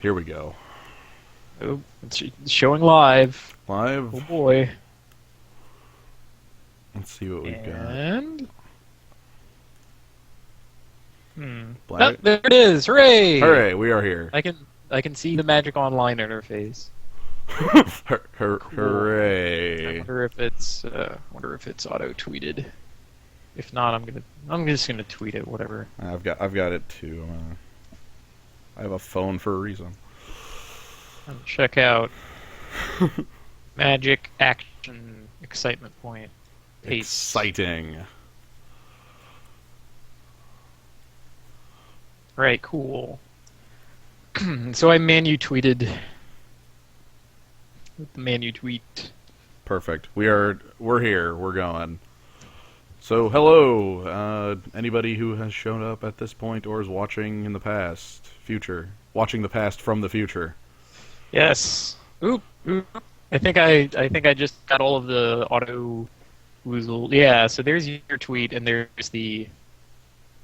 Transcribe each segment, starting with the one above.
Here we go. Oh, it's showing live. Live. Oh boy. Let's see what we've got. And Black. oh, there it is! Hooray! Hooray! We are here. I can see the Magic Online interface. Hooray! I wonder if it's auto tweeted. If not, I'm just gonna tweet it. Whatever. I've got it too. I have a phone for a reason. And check out Magic Action Excitement Point. Paste. Exciting. Right, cool. So I tweeted with the tweet. Perfect. We're here. We're going. So hello, anybody who has shown up at this point or is watching in the past, future, watching the past from the future. Yes. Oop. I think I just got all of the auto woozle. Yeah. So there's your tweet, and there's the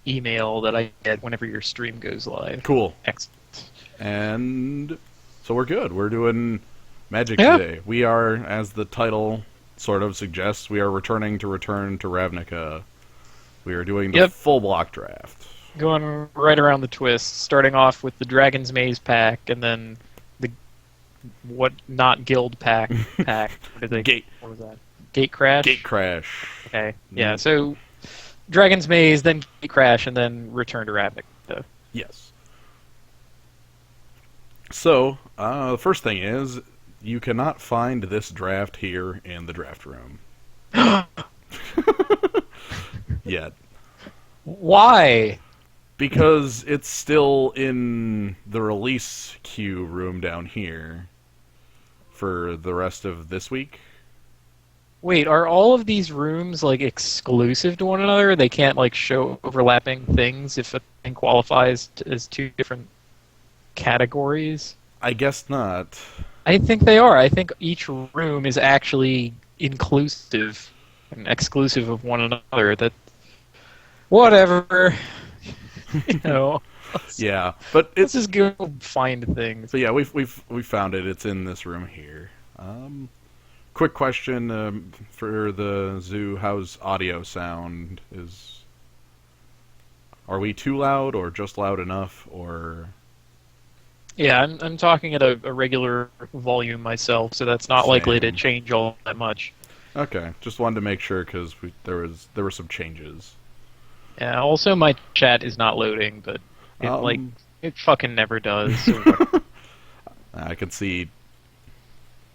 email that I get whenever your stream goes live. Cool. Excellent. And so we're good. We're doing Magic today. We are, as the title sort of suggests, we are return to Ravnica. We are doing the full block draft. Going right around the twist, starting off with the Dragon's Maze pack, and then the not guild pack. What was that? Gate Crash? Gate Crash. Okay. Yeah, so Dragon's Maze, then Gate Crash, and then Return to Ravnica. Yes. So, the first thing is, you cannot find this draft here in the draft room. Yet. Why? Because it's still in the release queue room down here for the rest of this week. Wait, are all of these rooms like exclusive to one another? They can't like show overlapping things if a thing qualifies as two different categories? I guess not. I think they are. I think each room is actually inclusive and exclusive of one another. That whatever. You know. Yeah, but let's just go find things. So yeah, we found it. It's in this room here. Quick question for the zoo: how's audio sound? Are we too loud, or just loud enough, or? Yeah, I'm talking at a regular volume myself, so that's not likely to change all that much. Okay, just wanted to make sure because there were some changes. Yeah. Also, my chat is not loading, but it fucking never does. So I can see.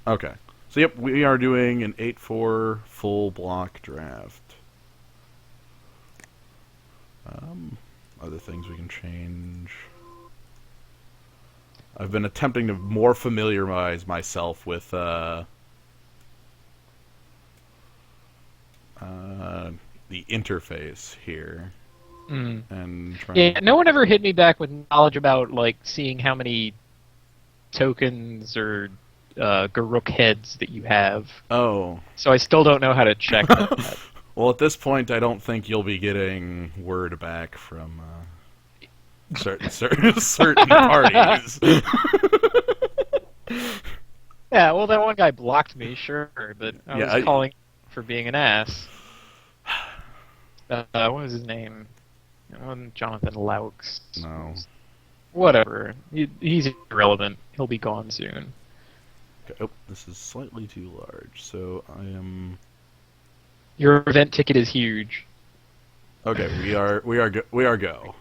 Okay, so yep, we are doing an 8-4 full block draft. Other things we can change. I've been attempting to more familiarize myself with the interface here. And no one ever hit me back with knowledge about like seeing how many tokens or Garuk heads that you have. Oh. So I still don't know how to check that. Well, at this point, I don't think you'll be getting word back from certain parties. Yeah, well, that one guy blocked me, sure, but I was calling for being an ass. What was his name? It wasn't Jonathan Laux. No. Whatever. He's irrelevant. He'll be gone soon. Okay. Oh, this is slightly too large, so I am... Your event ticket is huge. Okay, we are go.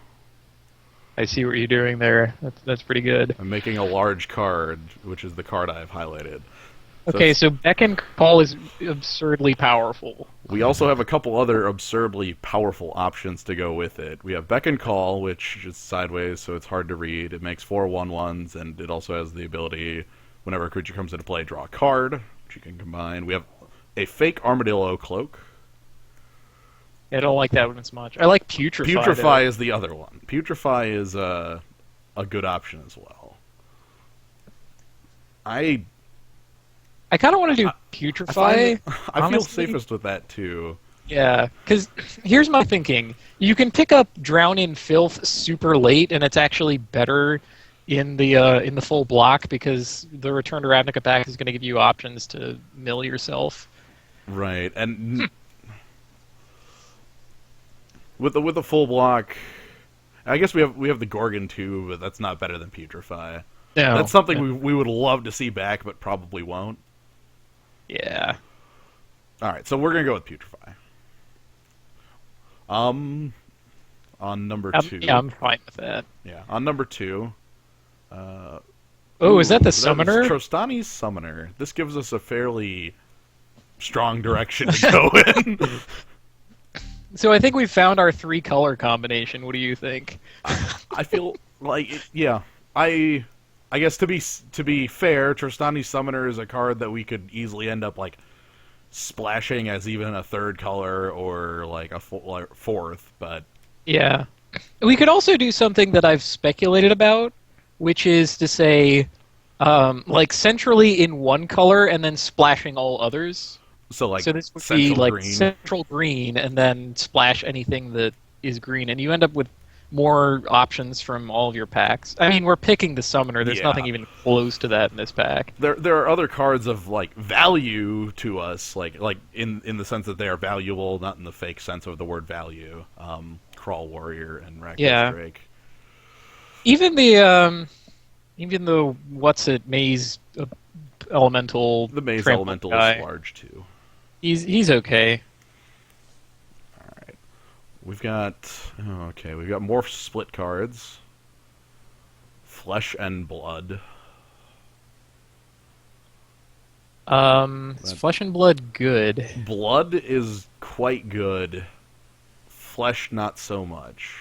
I see what you're doing there. That's pretty good. I'm making a large card, which is the card I've highlighted. Okay, so Beckon Call is absurdly powerful. We also have a couple other absurdly powerful options to go with it. We have Beckon Call, which is sideways, so it's hard to read. It makes 4 1/1s, and it also has the ability, whenever a creature comes into play, draw a card, which you can combine. We have a fake Armadillo Cloak. I don't like that one as much. I like Putrefy. Putrefy is the other one. Putrefy is a good option as well. I kind of want to do Putrefy. I feel safest with that too. Yeah, because here's my thinking. You can pick up Drown in Filth super late, and it's actually better in the full block because the Return to Ravnica pack is going to give you options to mill yourself. Right, and with the full block, I guess we have the Gorgon too, but that's not better than Putrefy. No, That's something we would love to see back, but probably won't. Yeah. All right, so we're gonna go with Putrefy. On number 2. Yeah, I'm fine with that. Yeah, on number 2. Is that the That summoner? is Trostani's Summoner. This gives us a fairly strong direction to go in. So I think we found our 3-color combination. What do you think? I feel like yeah. I guess to be fair, Trostani's Summoner is a card that we could easily end up like splashing as even a 3rd color or like a 4th, but Yeah. We could also do something that I've speculated about, which is to say, like centrally in one color and then splashing all others. so like So this would central be like green. central green and then splash anything that is green, and you end up with more options from all of your packs. I mean, we're picking the summoner. There's Yeah. nothing even close to that in this pack. There are other cards of like value to us, like in the sense that they are valuable, not in the fake sense of the word value. Crawl Warrior and Rakdos Yeah. Drake. Even the what's it maze elemental. The Maze trample Elemental guy, is large too. He's okay. All right, we've got Morph Split cards, Flesh and Blood. Is Flesh and Blood good? Blood is quite good. Flesh not so much.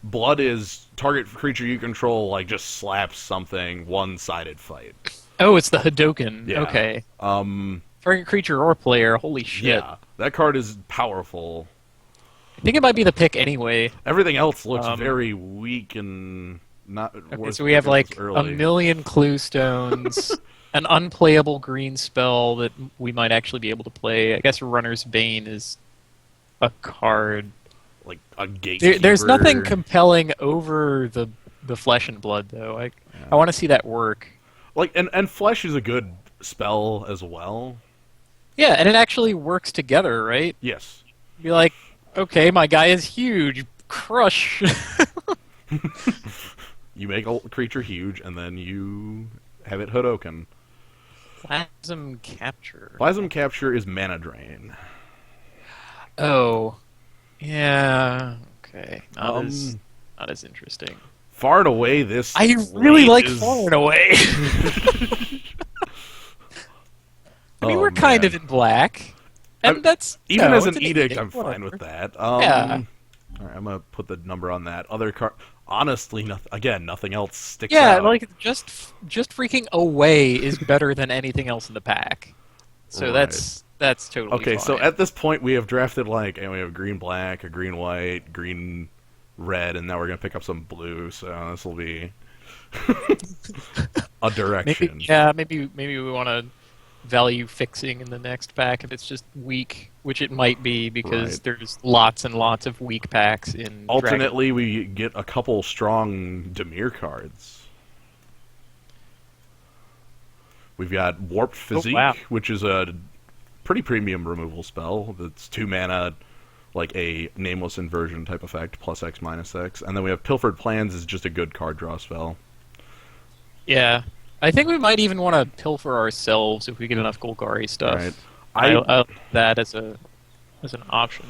Blood is target creature you control like just slaps something, one-sided fight. Oh, it's the Hadoken. Yeah. Okay. Um, Target creature or player. Holy shit. yeah, that card is powerful. I think it might be the pick anyway. Everything else looks Um, very weak and not. Okay, worth so we have picking like this a early. million clue stones, an unplayable green spell that we might actually be able to play. I guess Runner's Bane is a card. like a gatekeeper. There's nothing compelling over the Flesh and Blood though. I want to see that work. like and Flesh is a good spell as well. Yeah, and it actually works together, right? Yes. Be like, okay, my guy is huge. Crush. You make a creature huge, and then you have it Hadoken. Plasm Capture. Plasm Capture is mana drain. Oh. Yeah. Okay. Um, Not as interesting. Far and away, this I really late like is... Far and Away. I mean, Oh, we're kind man. of in black, and that's Even no, as it's an edict, I'm whatever. fine with that. Yeah. All right, I'm gonna put the number on that other card. Honestly, nothing else sticks Yeah, out. like just freaking Away is better than anything else in the pack. So Right. that's totally Okay, so fine. at this point we have drafted like, and we have green black, a green white, green red, and now we're gonna pick up some blue. So this will be a direction. Maybe we want to value fixing in the next pack if it's just weak, which it might be because Right. there's lots and lots of weak packs in Dragon. Alternately, we get a couple strong Dimir cards. We've got Warped Physique, wow. which is a pretty premium removal spell. That's 2 mana, like a nameless inversion type effect, plus X, minus X. And then we have Pilfered Plans is just a good card draw spell. Yeah. I think we might even want to pilfer ourselves if we get enough Golgari stuff. Right. I like that as an option.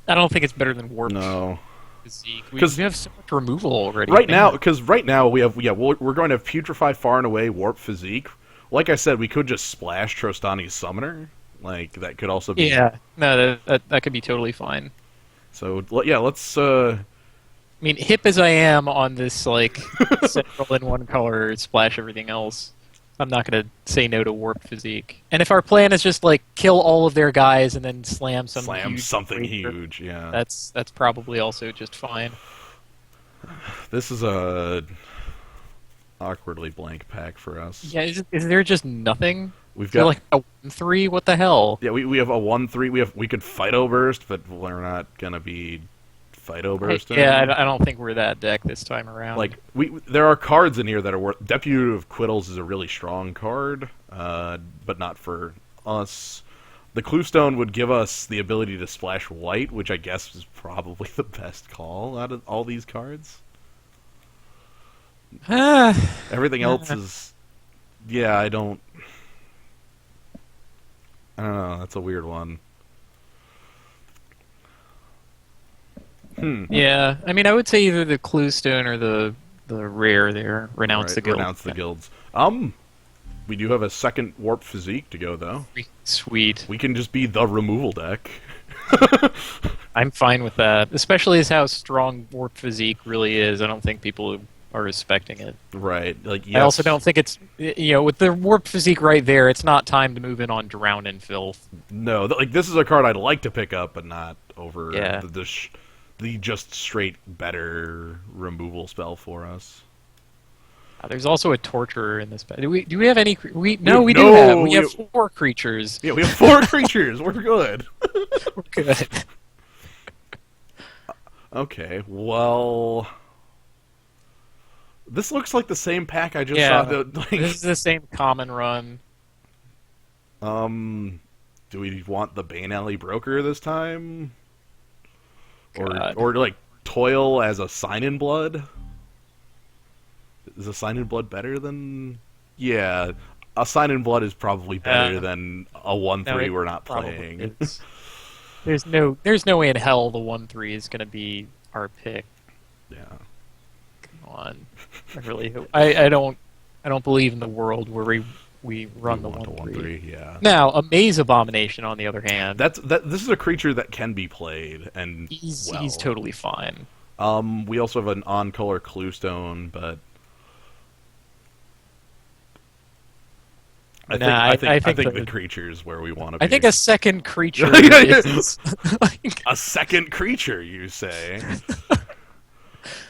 I don't think it's better than Warp No. Physique. We 'Cause- have so much removal already. Right now we have we're going to have Putrefy, Far and Away, Warp Physique. Like I said, we could just splash Trostani's Summoner. Like that could also be. Yeah. No, that could be totally fine. So yeah, let's. I mean, hip as I am on this, like, central in one color, splash everything else, I'm not going to say no to Warp Physique. And if our plan is just, like, kill all of their guys and then slam some huge something creature, huge. Yeah. that's probably also just fine. This is a awkwardly blank pack for us. Yeah, is there just nothing? We've Is there, got like, a 1/3? What the hell? yeah, we have a 1/3. We could Fight Burst, but we're not gonna be Fido Bursting. Yeah, I don't think we're that deck this time around. Like there are cards in here that are worth. Deputy of Quiddles is a really strong card, but not for us. The Cluestone would give us the ability to splash white, which I guess is probably the best call out of all these cards. Everything else is, yeah, I don't know. That's a weird one. Yeah, I mean, I would say either the Cluestone or the rare there, Renounce the Guild. Renounce the Guilds. We do have a second Warp Physique to go, though. Sweet. We can just be the removal deck. I'm fine with that, especially as how strong Warp Physique really is. I don't think people are respecting it. Right. Like, yes. I also don't think it's, with the Warp Physique right there, it's not time to move in on Drown in Filth. No, like, this is a card I'd like to pick up, but not over Yeah. the just straight better removal spell for us. There's also a Torturer in this. Do we have any? We No, do have. We have 4 creatures. Yeah, we have 4 creatures. We're good. We're good. Okay, well, this looks like the same pack I just Yeah, saw. this is the same common run. Do we want the Bane Alley Broker this time, God. or like Toil as a Sign in Blood? Is a Sign in Blood better than? Yeah, a Sign in Blood is probably better than a 1/3 we're not playing. There's no way in hell the 1/3 is going to be our pick. Yeah. Come on, I really hope. I don't believe in the world where we run the 1/3. Yeah. Now, a Maze Abomination, on the other hand, This is a creature that can be played, and he's totally fine. We also have an on-color Cluestone, but I think the creature is where we want to be. I think a second creature is a second creature, you say?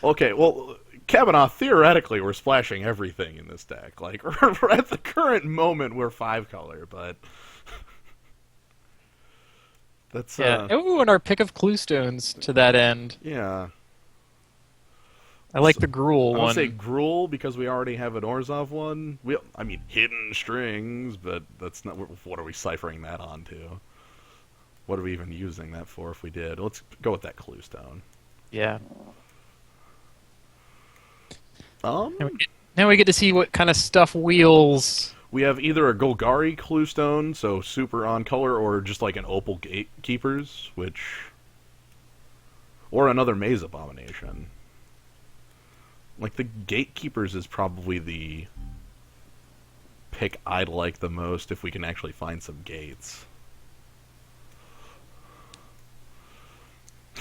Okay, well, Kavanaugh, theoretically, we're splashing everything in this deck. Like, at the current moment, we're 5-color, but that's Ooh, and our pick of Cluestones to that end. Yeah. I like the Gruul one. I would say Gruul because we already have an Orzhov one. I mean, Hidden Strings, but that's not. What are we ciphering that onto? What are we even using that for if we did? Let's go with that Cluestone. Yeah. Now we get to see what kind of stuff wheels. We have either a Golgari Cluestone, so super on color, or just like an Opal Gatekeepers, or another Maze Abomination. Like, the Gatekeepers is probably the pick I'd like the most if we can actually find some gates.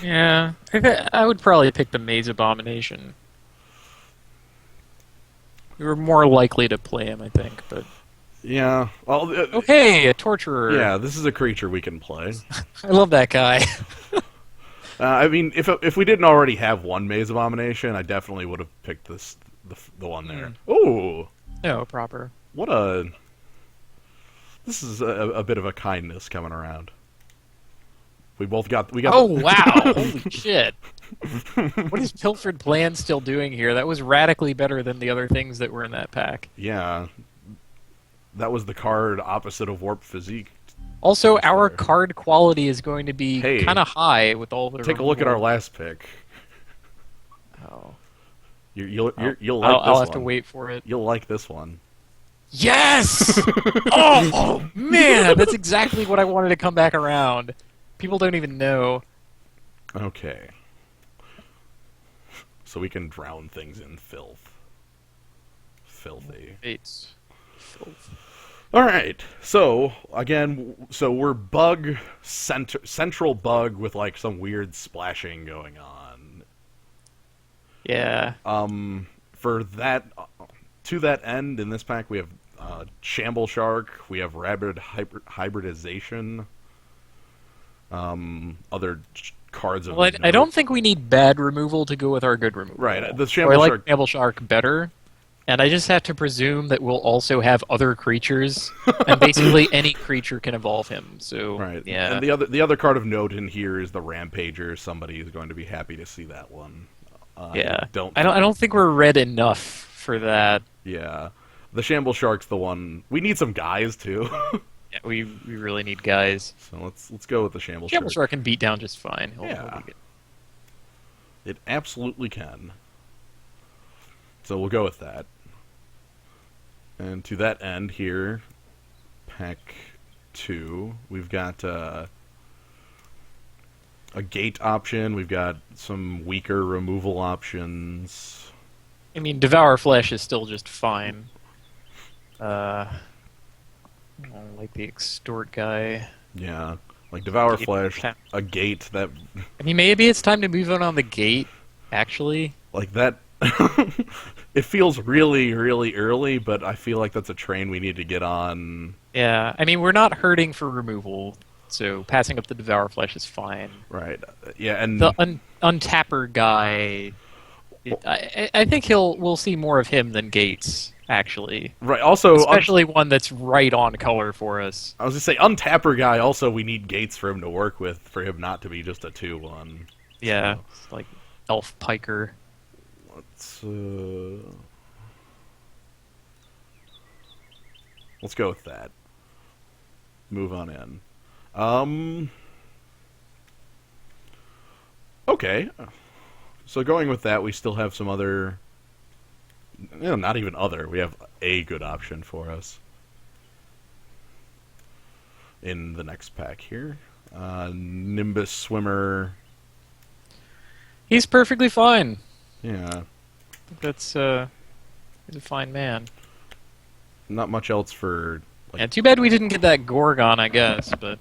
Yeah, I would probably pick the Maze Abomination. We were more likely to play him, I think, but... Yeah, well... okay, a Torturer. Yeah, this is a creature we can play. I love that guy. I mean, if we didn't already have one Maze Abomination, I definitely would have picked the one there. Ooh! No, proper. This is a bit of a kindness coming around. We got. Oh wow! Holy shit! What is Pilfered Plan still doing here? That was radically better than the other things that were in that pack. Yeah, that was the card opposite of Warp Physique. Also, our card quality is going to be kind of high with all the. Take a look at our last pick. Oh. You'll like this one. I'll have to wait for it. You'll like this one. Yes! oh man, that's exactly what I wanted to come back around. People don't even know. Okay. So we can drown things in filth. Filthy. It's filth. Alright, so, again, we're bug, central bug with, like, some weird splashing going on. Yeah. For that, to that end, in this pack, we have Shamble Shark, we have Rabid Hybridization, other cards of Well, I don't think we need bad removal to go with our good removal. Right, the I Shamble like Shark... Shamble Shark better. And I just have to presume that we'll also have other creatures, and basically any creature can evolve him. So Right. yeah, And the other card of note in here is the Rampager. Somebody is going to be happy to see that one. yeah. I don't. I don't think we're red enough for that. Yeah. The Shamble Shark's the one. We need some guys too. Yeah, we really need guys. So let's go with the Shamble Shamble Shark. Shark can beat down just fine. Yeah. He'll be good. It absolutely can. So we'll go with that. And to that end here, pack 2, we've got a gate option. We've got some weaker removal options. I mean, Devour Flesh is still just fine. I don't like the Extort guy. Yeah, like Devour Gate Flesh, tap. a gate that, I mean, maybe it's time to move on the gate, actually. like that. It feels really, really early, but I feel like that's a train we need to get on. Yeah, I mean, we're not hurting for removal, so passing up the Devour Flesh is fine. Right. Yeah, and The Untapper guy, I think we'll see more of him than Gates, actually. right. Also, Especially one that's right on color for us. I was gonna say Untapper guy. Also, we need gates for him to work with, for him not to be just a 2/1. Yeah, So, it's like Elf Piker. let's go with that. Move on in. Okay. So going with that, we still have some other. Not even other. We have a good option for us in the next pack here. Nimbus Swimmer. He's perfectly fine. Yeah. That's he's a fine man. Not much else for. And too bad we didn't get that Gorgon, I guess, but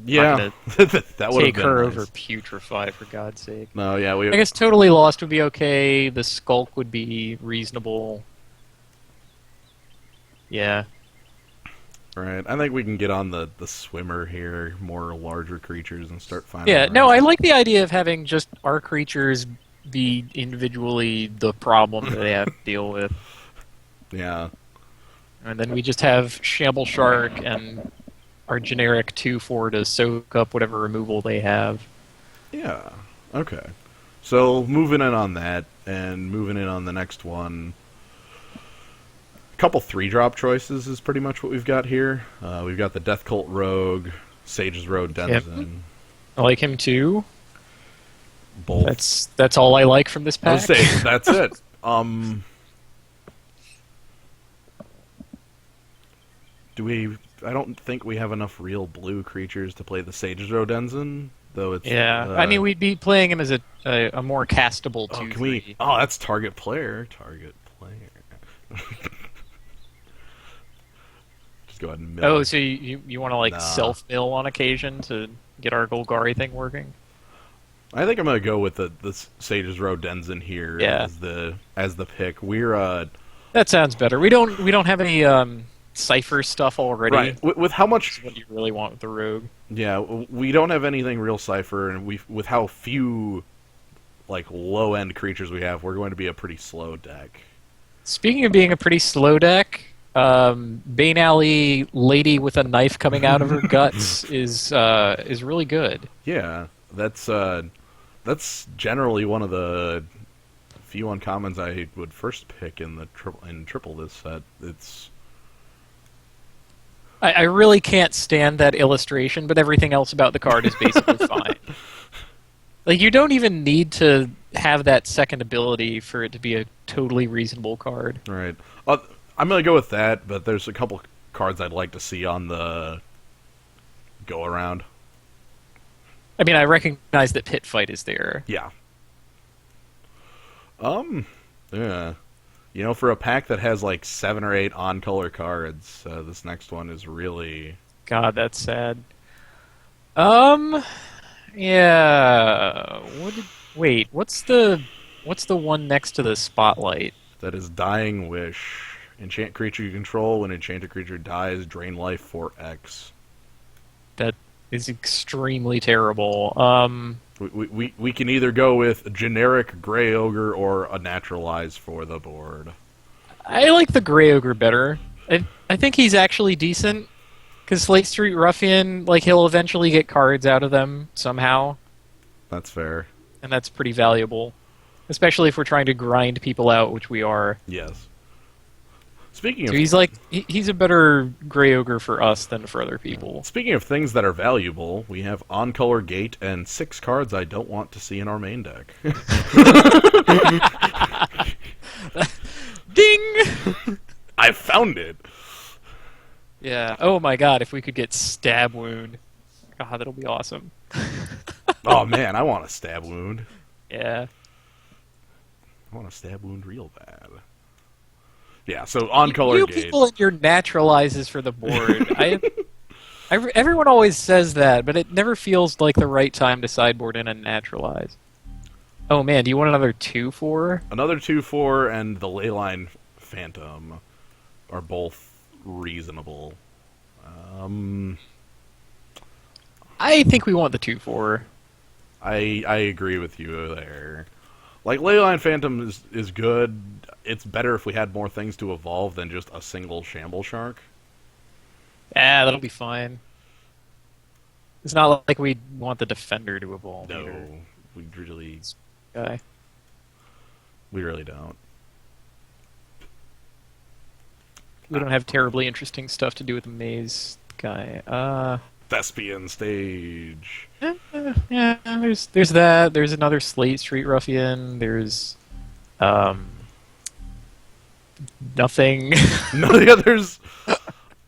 Yeah, that would take have been her nice. over Putrefy, for God's sake. No, yeah, I guess Totally Lost would be okay. The Skulk would be reasonable. Yeah. right. I think we can get on the swimmer here, more larger creatures, and start finding. Yeah, the no, rest. I like the idea of having just our creatures be individually the problem that they have to deal with. Yeah, And then we just have Shamble Shark and our generic 2/4 to soak up whatever removal they have. yeah. Okay. So moving in on that, and moving in on the next one. A couple 3-drop choices is pretty much what we've got here. We've got the Death Cult Rogue, Sage's Road Denizen. I like him too. Both. That's all I like from this I was pack. saying, that's it. Do we? I don't think we have enough real blue creatures to play the Sage's Road Denizen, though. It's Yeah, I mean, we'd be playing him as a more castable 2/3. can we? Oh, that's target player. Target player. Just go ahead and mill. Oh, so you want to like Nah. self-mill on occasion to get our Golgari thing working? I think I'm gonna go with the Sage's Road Denizen here Yeah. as the pick. We're That sounds better. We don't have any Cipher stuff already. right with how much. That's what you really want with the Rogue. Yeah, we don't have anything real Cipher, and with how few like low end creatures we have, we're going to be a pretty slow deck. Speaking of being a pretty slow deck, Bane Alley Lady with a knife coming out of her guts is really good. Yeah, that's generally one of the few uncommons I would first pick in the triple this set. It's I really can't stand that illustration, but everything else about the card is basically fine. Like, you don't even need to have that second ability for it to be a totally reasonable card. right. I'm gonna go with that, but there's a couple cards I'd like to see on the go around. I mean, I recognize that Pit Fight is there. Yeah. Yeah. You know, for a pack that has like 7 or 8 on-color cards, this next one is really... God, that's sad. Yeah. Wait, what's the one next to the spotlight? That is Dying Wish. Enchant creature you control. When enchanted creature dies, drain life for X. That is extremely terrible. We can either go with a generic Grey Ogre or a Naturalize for the board. I like the Grey Ogre better. I think he's actually decent. Because Slate Street Ruffian, like, he'll eventually get cards out of them somehow, That's fair. and that's pretty valuable. Especially if we're trying to grind people out, which we are. Yes. Speaking So of he's like, he's a better Grey Ogre for us than for other people. speaking of things that are valuable, we have On-Color Gate and 6 cards I don't want to see in our main deck. Ding! I found it! Yeah. Oh my god, if we could get Stab Wound. God, that'll be awesome. Oh man, I want a Stab Wound. Yeah. I want a Stab Wound real bad. Yeah, so On-Color You Gate. people and your naturalizes for the board. Everyone always says that, but it never feels like the right time to sideboard in a naturalize. Oh man, do you want another 2/4? Another 2/4 and the Leyline Phantom are both reasonable. I think we want the 2/4. I agree with you there. Like, Leyline Phantom is good. It's better if we had more things to evolve than just a single Shamble Shark. Yeah, that'll be fine. It's not like we want the Defender to evolve No, either. we really Guy. don't. We don't have terribly interesting stuff to do with the Maze guy. Thespian Stage. Yeah, there's that. There's another Slate Street Ruffian. There's nothing. No, the others.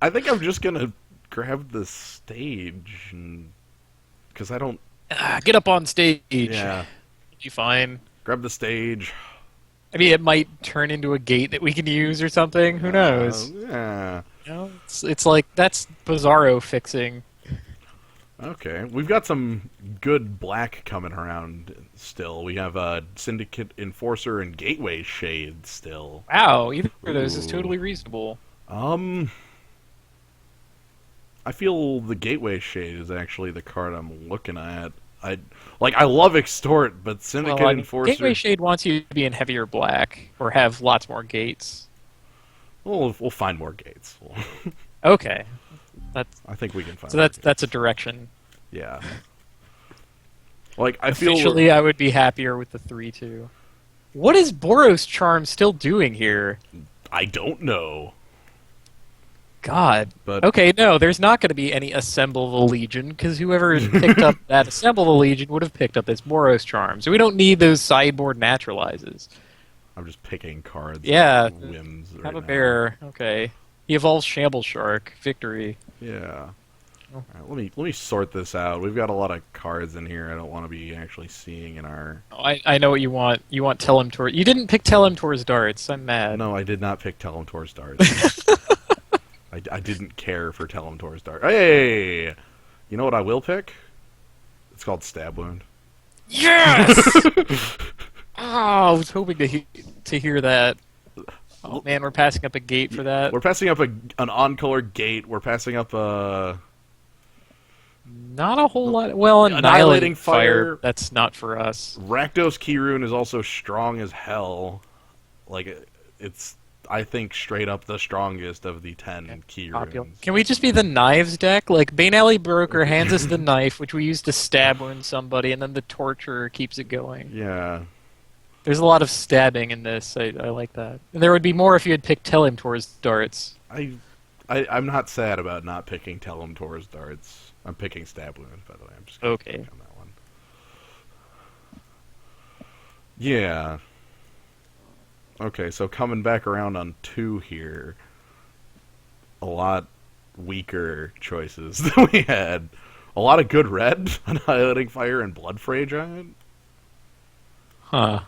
I think I'm just gonna grab the stage, because I don't. Get up on stage. Yeah, You fine. grab the stage. I mean, it might turn into a gate that we can use or something. Who knows? Yeah. You know, it's like that's Bizarro fixing. Okay, we've got some good black coming around still. We have Syndicate Enforcer and Gateway Shade still. Wow, either of those is Ooh. totally reasonable. I feel the Gateway Shade is actually the card I'm looking at. I love Extort, but Syndicate Well, I mean, Enforcer. Gateway Shade wants you to be in heavier black or have lots more gates. We'll find more gates. Okay, that's I think we can find. so more that's a gates. direction. Yeah. Like, I feel Officially, I would be happier with the 3/2. What is Boros Charm still doing here? I don't know, God. but Okay, no, there's not going to be any Assemble the Legion, because whoever picked up that Assemble the Legion would have picked up this Boros Charm. So we don't need those sideboard naturalizes. I'm just picking cards. Yeah, on whims right Have a now. bear. Okay. He evolves Shamble Shark. Victory. Yeah. Oh. All right, let me sort this out. We've got a lot of cards in here I don't want to be actually seeing in our. Oh, I know what you want. You want Telemtor. You didn't pick Telemtor's darts. I'm mad. No, I did not pick Telemtor's darts. I didn't care for Telemtor's dart. Hey, you know what I will pick? It's called Stab Wound. Yes! Oh, I was hoping to hear that. Oh man, we're passing up a gate for that. We're passing up an on-color gate. We're passing up a. Not a whole lot. Well, Annihilating Annihilating Fire. Fire. That's not for us. Rakdos Keyrune is also strong as hell. Like, it's, I think, straight up the strongest of the 10 Popular. Keyrunes. Can we just be the knives deck? Like, Bane Alley Broker hands us the knife, which we use to stab wound somebody, and then the torturer keeps it going. Yeah. There's a lot of stabbing in this. I like that. And there would be more if you had picked Telemtor's darts. I'm not sad about not picking Telemtor's darts. I'm picking Stab Wound, by the way. I'm just gonna Okay. pick on that one. Yeah. Okay, so coming back around on 2 here, a lot weaker choices than we had. A lot of good red, Annihilating Fire and Blood Fray Giant. Huh.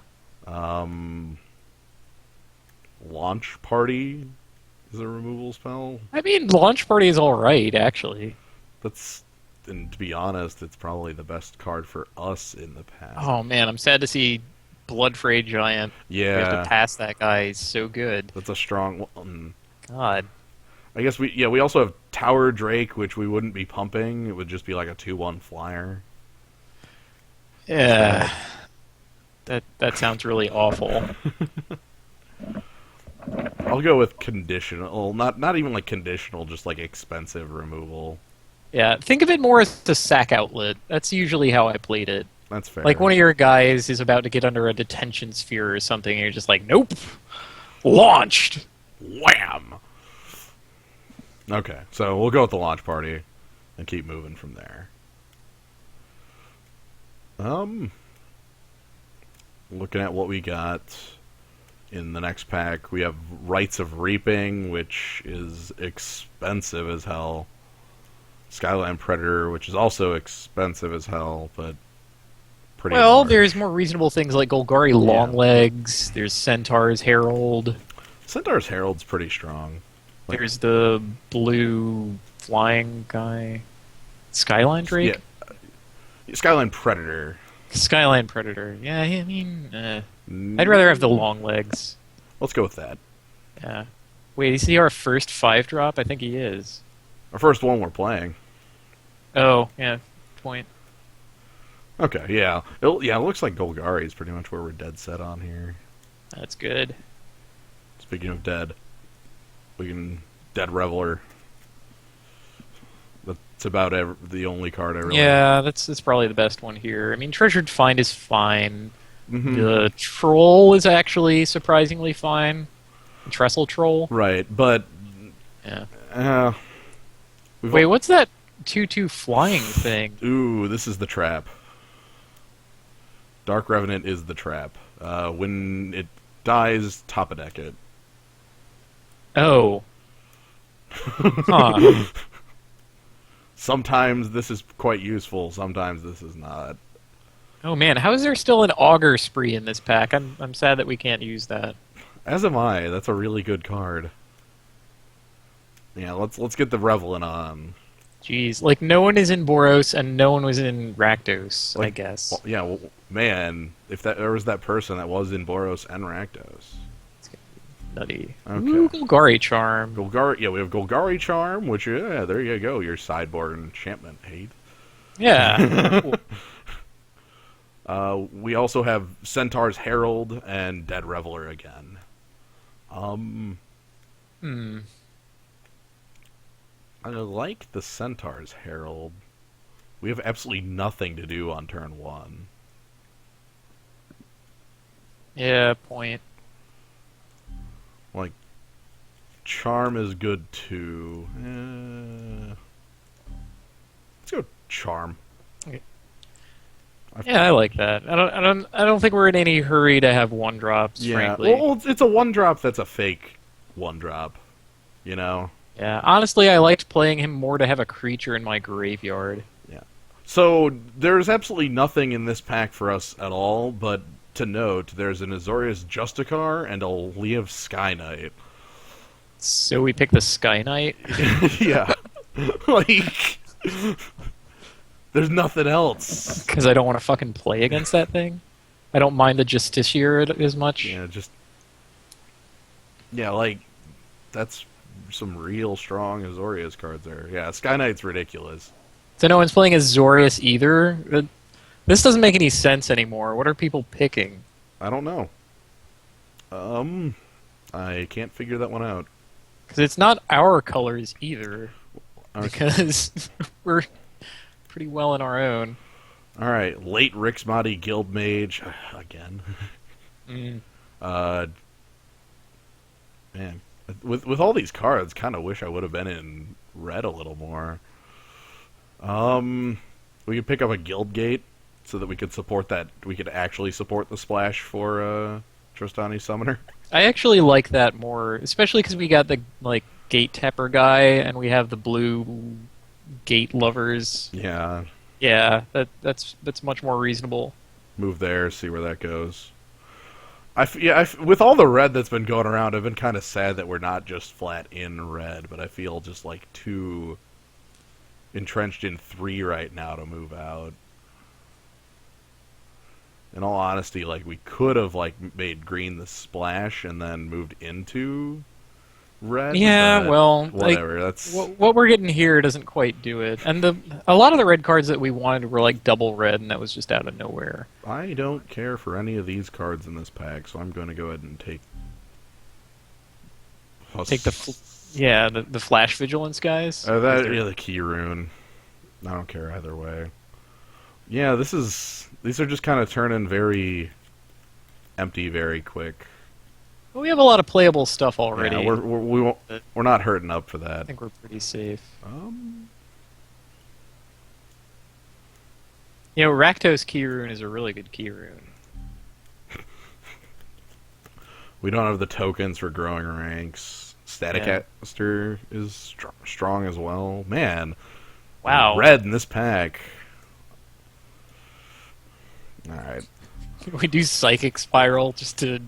Launch Party is a removal spell. I mean, Launch Party is alright, actually. That's, and to be honest, it's probably the best card for us in the past. Oh man, I'm sad to see Blood Fray Giant. We have Yeah, to pass that guy. He's so good. that's a strong one. God. I guess we also have Tower Drake, which we wouldn't be pumping. It would just be like a 2/1 flyer. Yeah. That sounds really awful. I'll go with conditional. Not even like conditional, just like expensive removal. Yeah, think of it more as a sack outlet. That's usually how I played it. That's Like fair. one of your guys is about to get under a detention sphere or something, and you're just like, nope, launched. Wham! Okay, so we'll go with the launch party and keep moving from there. Um, Looking at what we got in the next pack, we have Rites of Reaping, which is expensive as hell. Skyline Predator, which is also expensive as hell, but pretty Well, large. there's more reasonable things like Golgari Longlegs. There's Centaur's Herald. Centaur's Herald's pretty strong. Like, There's the blue flying guy. Skyline Drake? Skyline Predator. Skyline Predator. Yeah, I mean, Mm, I'd rather have the long legs. Let's go with that. Yeah. Wait, is he our first 5-drop? I think he is. Our first one we're playing. Oh, yeah. Point. Okay, yeah. It looks like Golgari is pretty much where we're dead set on here. That's good. Speaking of dead, we can Dead Reveler. That's about the only card I really Yeah, that's probably the best one here. I mean, Treasured Find is fine. hmm The Troll is actually surprisingly fine. Trestle Troll. Right, but Yeah. uh, Wait, what's that 2/2 flying thing? ooh, this is the trap. Dark Revenant is the trap. When it dies, top a deck it. Oh. Huh. Sometimes this is quite useful. Sometimes this is not. Oh man, how is there still an Augur Spree in this pack? I'm sad that we can't use that. As am I. That's a really good card. Yeah, let's get the Revelant on. Jeez, like no one is in Boros and no one was in Rakdos, I guess. Well, yeah, well, man, if there was that person that was in Boros and Rakdos. Nutty. Okay. Ooh, Golgari Charm. Yeah, we have Golgari Charm, which, yeah, there you go, your sideboard enchantment hate. Yeah. Cool. We also have Centaur's Herald and Dead Reveler again. Hmm. I like the Centaur's Herald. We have absolutely nothing to do on turn 1. Yeah, point. Like, Charm is good too. Let's go Charm. Okay. Yeah, I like that. I don't think we're in any hurry to have 1-drops, Yeah, frankly. well, it's a 1-drop that's a fake 1-drop. You know? Yeah, honestly, I liked playing him more to have a creature in my graveyard. Yeah. So, there's absolutely nothing in this pack for us at all, but to note, there's an Azorius Justicar and a Liev Sky Knight. So we pick the Sky Knight. Yeah. Like, there's nothing else. Because I don't want to fucking play against that thing. I don't mind the Justiciar as much. Yeah, yeah, like, that's some real strong Azorius cards there. Yeah, Sky Knight's ridiculous. So no one's playing as Zorius either. This doesn't make any sense anymore. What are people picking? I don't know. I can't figure that one out. Because it's not our colors either. Okay. Because we're pretty well in our own. Alright, late Rixmati Guild Mage. Again. Mm. Man, with all these cards, kind of wish I would have been in red a little more. We could pick up a Guild Gate so that we could support that. We could actually support the splash for Trostani Summoner. I actually like that more, especially because we got the gate tapper guy and we have the blue gate lovers. Yeah, Yeah, that's much more reasonable. move there, see where that goes. With all the red that's been going around, I've been kind of sad that we're not just flat in red, but I feel just like too entrenched in 3 right now to move out. In all honesty, like, we could have like made green the splash and then moved into red. Yeah, but well, whatever. That's what we're getting here doesn't quite do it. And a lot of the red cards that we wanted were like double red, and that was just out of nowhere. I don't care for any of these cards in this pack, so I'm going to go ahead and take take the flash vigilance guys. The key rune. I don't care either way. Yeah, these are just kind of turning very empty very quick. Well, we have a lot of playable stuff already. Yeah, we're not hurting up for that. I think we're pretty safe. Rakdos key rune is a really good key rune. We don't have the tokens for growing ranks. Staticaster is strong as well. Man, wow. Red in this pack. All right. We do Psychic Spiral just to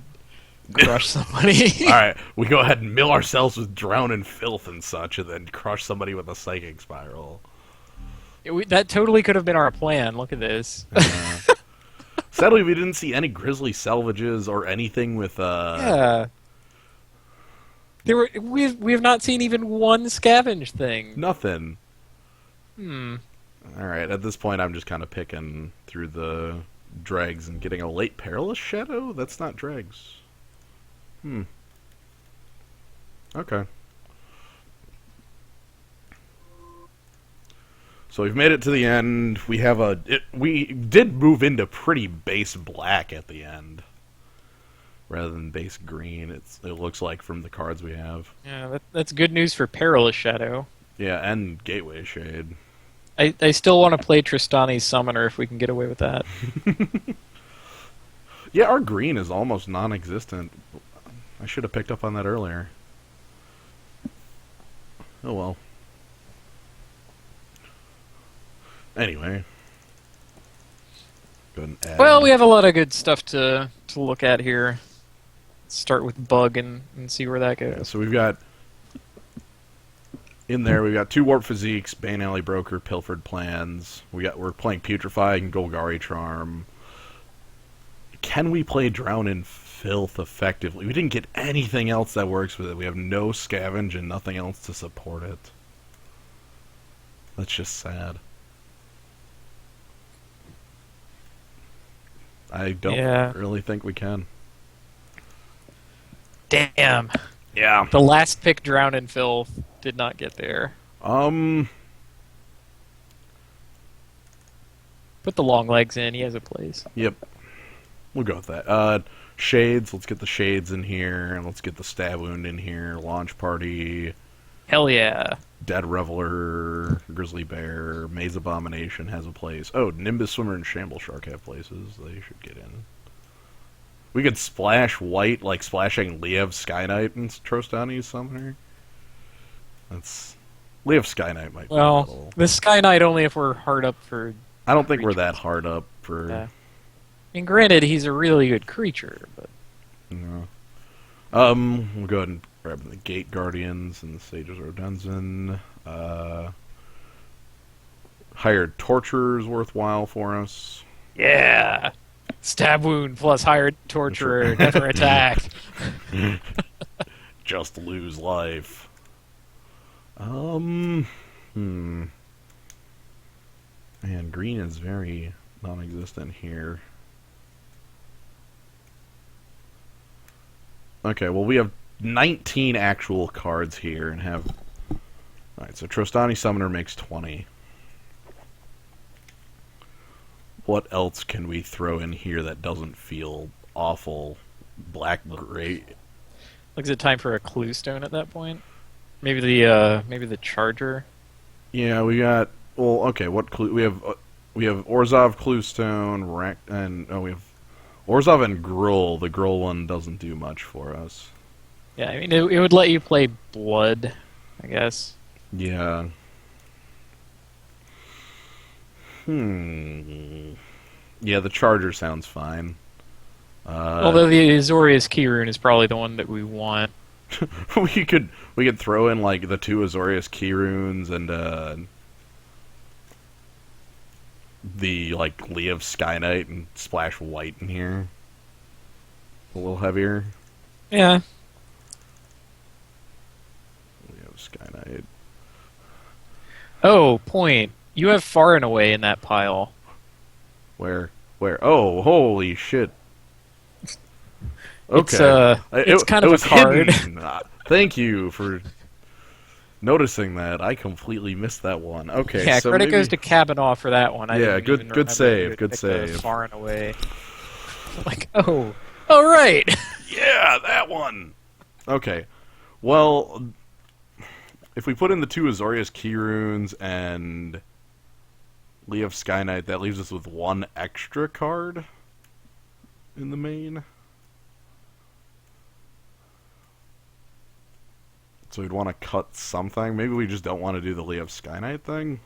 crush somebody. All right, we go ahead and mill ourselves with Drown in Filth and such, and then crush somebody with a Psychic Spiral. That totally could have been our plan. Look at this. Sadly, we didn't see any Grizzly Salvages or anything with. Yeah. We have not seen even one scavenge thing. Nothing. Hmm. All right, at this point, I'm just kind of picking through the dregs and getting a late Perilous Shadow. That's not dregs. Okay. So we've made it to the end. We have we did move into pretty base black at the end, rather than base green. It looks like from the cards we have. Yeah, that's good news for Perilous Shadow. Yeah, and Gateway Shade. I still want to play Tristani's Summoner if we can get away with that. Yeah, our green is almost non-existent. I should have picked up on that earlier. Oh well. Anyway. Go ahead and add. Well, we have a lot of good stuff to look at here. Let's start with Bug and see where that goes. Yeah, so we've got... In there, we've got 2 Warp Physiques, Bane Alley Broker, Pilfered Plans. We're playing Putrefy and Golgari Charm. Can we play Drown in Filth effectively? We didn't get anything else that works with it. We have no Scavenge and nothing else to support it. That's just sad. I don't really think we can. Damn. Yeah. The last pick, Drown in Filth, did not get there. Put the long legs in. He has a place. Yep. We'll go with that. Shades. Let's get the Shades in here. And let's get the Stab Wound in here. Launch Party. Hell yeah. Dead Reveler. Grizzly Bear. Maze Abomination has a place. Oh, Nimbus Swimmer and Shamble Shark have places. They should get in. We could splash white, like splashing Liev Skyknight and Trostani's Summoner. That's... Liev Skyknight might be a little... the Sky Knight only if we're hard up for... I don't think we're that hard up for... Yeah. I mean, granted, he's a really good creature, but... No. We'll go ahead and grab the Gate Guardians and the Sages of Denzin. Hired Torturer's worthwhile for us. Yeah! Stab Wound plus Hired Torturer, never attack. Just lose life. Man, green is very non-existent here. Okay, well we have 19 actual cards here and have... Alright, so Trostani Summoner makes 20. What else can we throw in here that doesn't feel awful? Black, gray... Like, is it time for a Clue Stone at that point? Maybe the Charger? Yeah, we got... Well, okay, what clue... We have Orzhov, Cluestone, we have Orzhov and Gruul. The Gruul one doesn't do much for us. Yeah, I mean, it would let you play Blood, I guess. Yeah. Yeah, the Charger sounds fine. Although the Azorius Keyrune is probably the one that we want. we could throw in like the 2 Azorius Keyrunes and the like Liev Skyknight and splash white in here. A little heavier. Yeah. Liev Skyknight. Oh, point. You have Far and Away in that pile. Where? Oh, holy shit. Okay. It's kind of hard. Thank you for noticing that. I completely missed that one. Okay, Yeah, so credit maybe... goes to Kavanaugh for that one. I Yeah, didn't even good remember save, you good picked the save. Far and Away. Like, oh, right. Yeah, that one! Okay, well, if we put in the two Azorius Key Runes and Lee of Skyknight, that leaves us with one extra card in the main. So we'd want to cut something. Maybe we just don't want to do the Lee of Skyknight thing.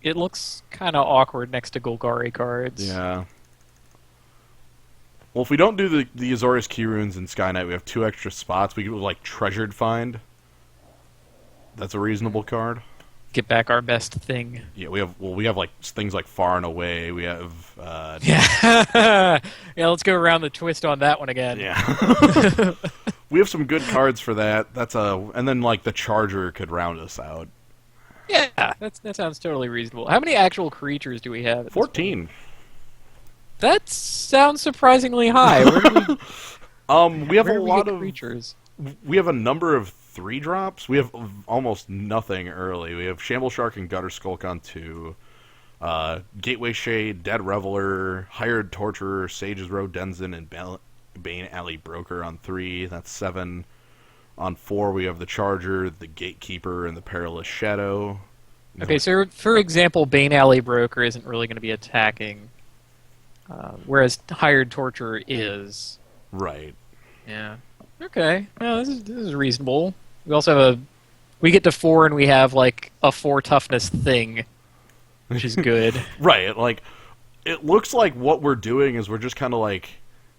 It looks kind of awkward next to Golgari cards. Yeah. Well, if we don't do the Azorius Key Runes and Skyknight, we have two extra spots. We could, like, Treasured Find. That's a reasonable card. Get back our best thing. Yeah, we have like things like Far and Away. We have Yeah. Yeah, let's go around the twist on that one again. yeah. We have some good cards for that. And then like the Charger could round us out. Yeah, that sounds totally reasonable. How many actual creatures do we have? At 14. That sounds surprisingly high. Where do We have where a do we lot get of creatures. We have a number of 3-drops. We have almost nothing early. We have Shamble Shark and Gutter Skulk on 2. Gateway Shade, Dead Reveler, Hired Torturer, Sage's Road Denizen, and Bane Alley Broker on 3. That's 7. On 4, we have the Charger, the Gatekeeper, and the Perilous Shadow. Okay, so for example, Bane Alley Broker isn't really going to be attacking, whereas Hired Torturer is. Right. Yeah. Okay. No, this is reasonable. We also have we get to 4 and we have like a 4 toughness thing, which is good. Right. Like, it looks like what we're doing is we're just kind of like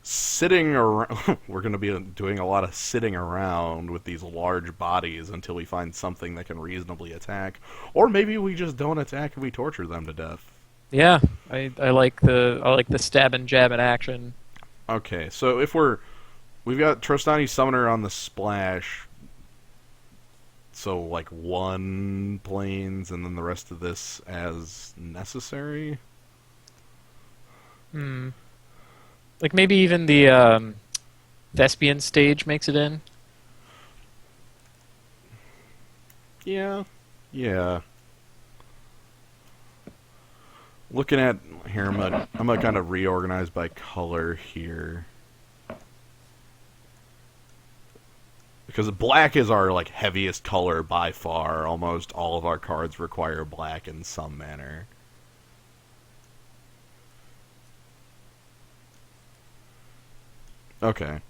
sitting around. We're going to be doing a lot of sitting around with these large bodies until we find something that can reasonably attack, or maybe we just don't attack and we torture them to death. Yeah, I like the stab and jab in action. Okay, so we've got Trostani Summoner on the splash, so like 1 planes and then the rest of this as necessary. Like maybe even the Thespian stage makes it in. Yeah. Looking at here, I'm gonna kind of reorganize by color here, because black is our like heaviest color by far. Almost all of our cards require black in some manner. Okay.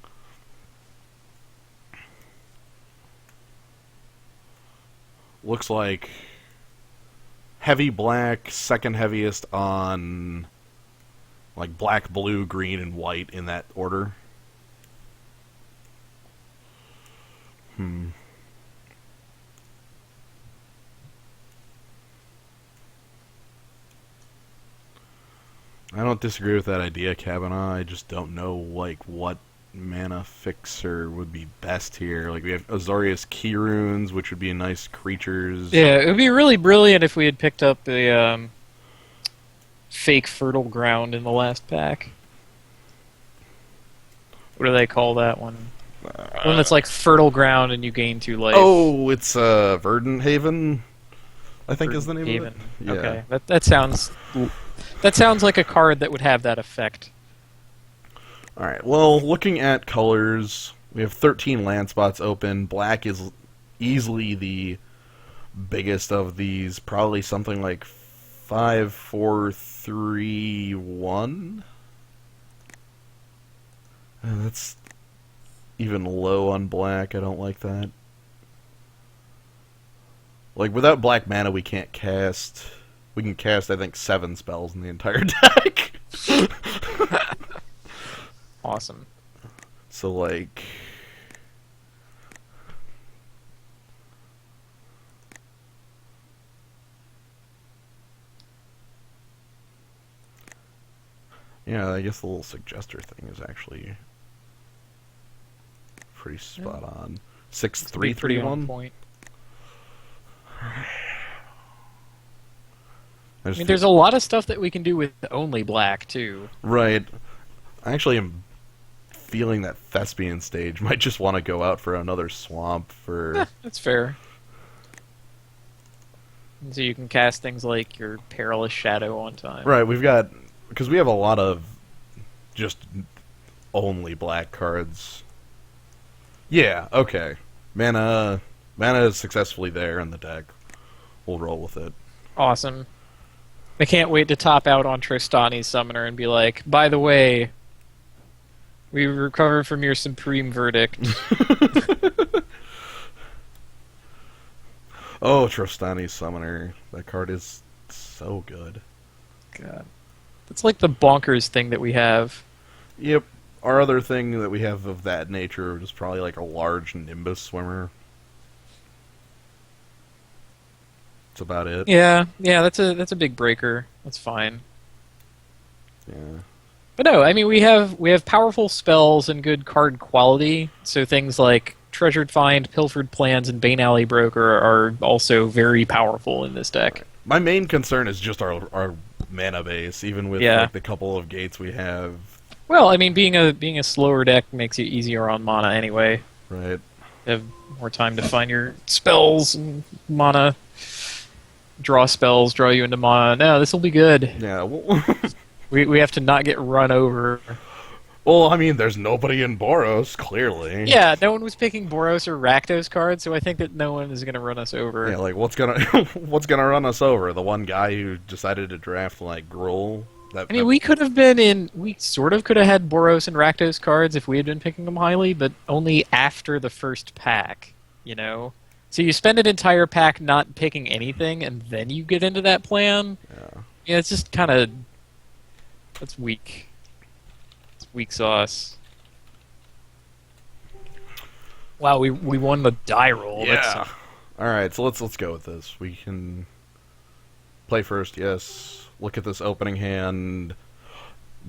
Looks like heavy black, second heaviest on like black, blue, green, and white in that order. I don't disagree with that idea, Kavanaugh. I just don't know like what mana fixer would be best here. Like we have Azorius Key Runes, which would be nice creatures. Yeah, it would be really brilliant if we had picked up the fake Fertile Ground in the last pack. What do they call that one? One that's like Fertile Ground and you gain 2 life. Oh, it's Verdant Haven, I think is the name Haven. of it. Yeah. Okay, that sounds like a card that would have that effect. Alright, well, looking at colors, we have 13 land spots open. Black is easily the biggest of these, probably something like 5, 4, 3, 1. That's even low on black. I don't like that. Like, without black mana, we can't cast... We can cast, I think, 7 spells in the entire deck. Awesome. So, like... Yeah, I guess the little suggester thing is actually pretty spot on. 6-3-3-1. Point. I I mean, there's a lot of stuff that we can do with only black too. Right. I actually am feeling that Thespian stage might just want to go out for another swamp for... That's fair. So you can cast things like your Perilous Shadow on time. Right, we've got... Because we have a lot of just only black cards. Yeah, okay. Mana is successfully there in the deck. We'll roll with it. Awesome. I can't wait to top out on Tristani's Summoner and be like, by the way, we recovered from your Supreme Verdict. Oh, Tristani's Summoner. That card is so good. God. That's like the bonkers thing that we have. Yep. Our other thing that we have of that nature is probably like a large Nimbus Swimmer. That's about it. Yeah, that's a big breaker. That's fine. Yeah. But no, I mean we have powerful spells and good card quality. So things like Treasured Find, Pilfered Plans, and Bane Alley Broker are also very powerful in this deck. My main concern is just our mana base, even with like the couple of gates we have. Well, I mean, being a slower deck makes it easier on mana anyway. Right. You have more time to find your spells and mana. Draw spells, draw you into mana. No, this will be good. Yeah. Well, we have to not get run over. well, I mean, there's nobody in Boros, clearly. Yeah, no one was picking Boros or Rakdos cards, so I think that no one is going to run us over. Yeah, like what's gonna run us over? The one guy who decided to draft like Gruul. We could have been we sort of could have had Boros and Rakdos cards if we had been picking them highly, but only after the first pack, you know? So you spend an entire pack not picking anything, and then you get into that plan? Yeah, it's just kind of... That's weak. It's weak sauce. Wow, we won the die roll. Yeah. Alright, so let's go with this. We can play first, yes. Look at this opening hand.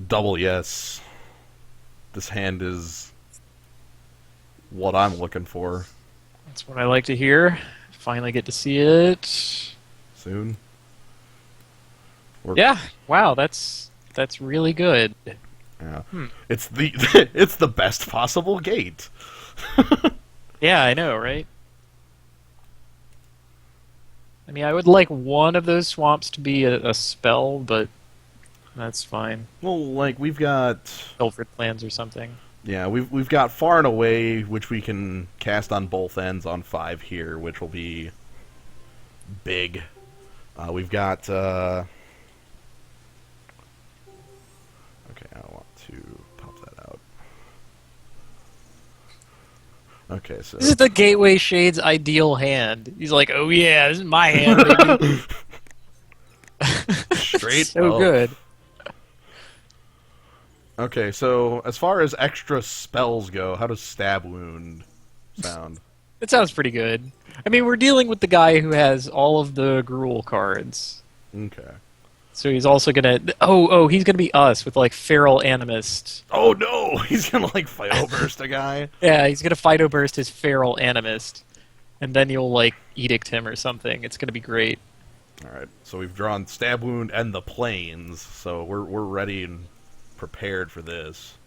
Double yes. This hand is what I'm looking for. That's what I like to hear. Finally get to see it. Soon. Yeah, wow, that's really good. Yeah. It's the best possible gate. Yeah, I know, right? I mean, I would like one of those swamps to be a spell, but that's fine. Well, like we've got Pilfered Plans or something. Yeah, we've got Far and Away, which we can cast on both ends on 5 here, which will be big. We've got okay, I want to pop that out. Okay, so this is the Gateway Shade's ideal hand. He's like, oh yeah, this is my hand, baby. Straight so up. good. Okay, so as far as extra spells go, how does Stab Wound sound? It sounds pretty good. I mean, we're dealing with the guy who has all of the Gruul cards. Okay. So he's also gonna... Oh, he's gonna be us with, like, Feral Animist. Oh no! He's gonna, like, Fido Burst a guy? Yeah, he's gonna Fido Burst his Feral Animist. And then you'll, like, Edict him or something. It's gonna be great. Alright, so we've drawn Stab Wound and the Plains, so we're ready and prepared for this.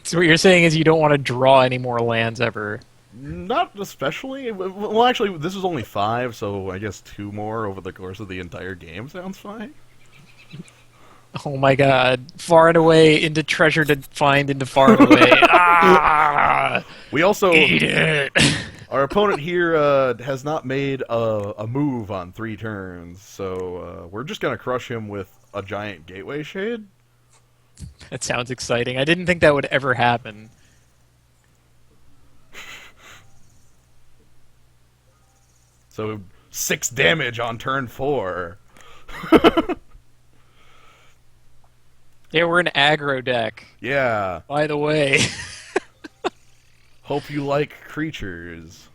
So what you're saying is you don't want to draw any more lands ever. Not especially. Well, actually, this is only 5, so I guess 2 more over the course of the entire game sounds fine. Oh my god. Far and Away into Treasure to Find into Far and Away. Ah! We also... Eat it! Our opponent here has not made a move on 3 turns, so we're just going to crush him with a giant Gateway Shade. That sounds exciting. I didn't think that would ever happen. So 6 damage on turn 4. Yeah, we're an aggro deck, Yeah. by the way. Hope you like creatures.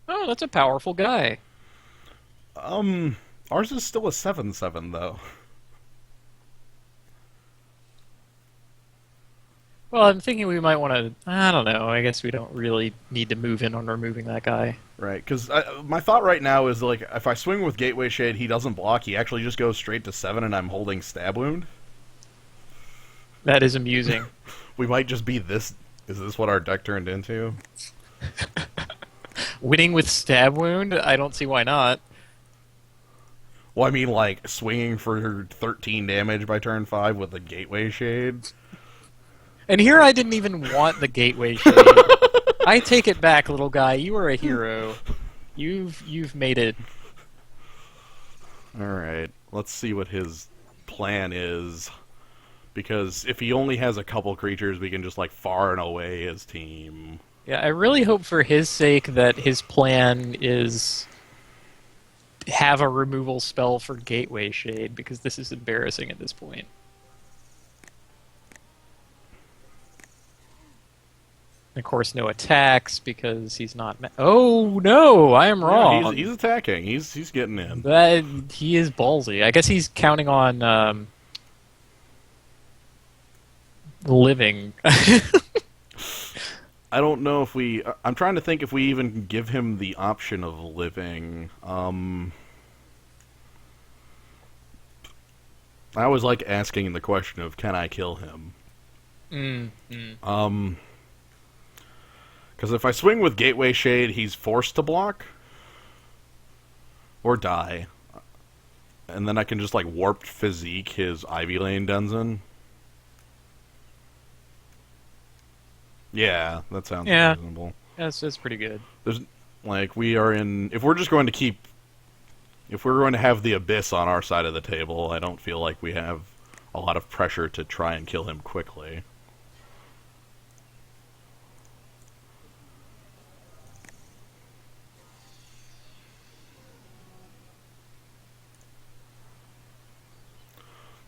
Oh, that's a powerful guy. Ours is still a 7/7 though. Well, I'm thinking we might want to. I don't know. I guess we don't really need to move in on removing that guy. Right, because my thought right now is, like, if I swing with Gateway Shade, he doesn't block, he actually just goes straight to 7 and I'm holding Stab Wound. That is amusing. We might just be this... Is this what our deck turned into? Winning with Stab Wound? I don't see why not. Well, I mean, like, swinging for 13 damage by turn 5 with the Gateway Shade. And here I didn't even want the Gateway Shade. I take it back, little guy. You are a hero. You've made it. Alright, let's see what his plan is. Because if he only has a couple creatures, we can just, like, far and away his team. Yeah, I really hope for his sake that his plan is have a removal spell for Gateway Shade, because this is embarrassing at this point. Of course, no attacks because he's not. Oh no, I am wrong. Yeah, he's attacking. He's getting in. That he is ballsy. I guess he's counting on living. I don't know if we... I'm trying to think if we even give him the option of living. I always like asking the question of, can I kill him? Because if I swing with Gateway Shade, he's forced to block. Or die. And then I can just, like, Warped Physique his Ivy Lane Denizen. Yeah, that sounds reasonable. That's pretty good. There's, like, we are in... If we're just going to keep... If we're going to have the Abyss on our side of the table, I don't feel like we have a lot of pressure to try and kill him quickly.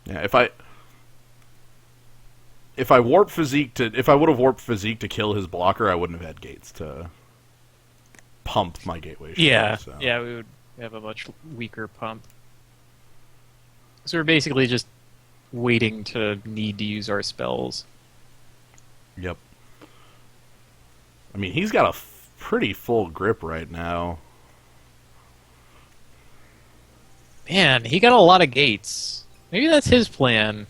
Yeah, if I warp physique to... If I would have warped physique to kill his blocker, I wouldn't have had gates to pump my Gateway Shade. Yeah, So. yeah, we would have a much weaker pump. So we're basically just waiting to need to use our spells. Yep. I mean, he's got a pretty full grip right now. Man, he got a lot of gates. Maybe that's his plan.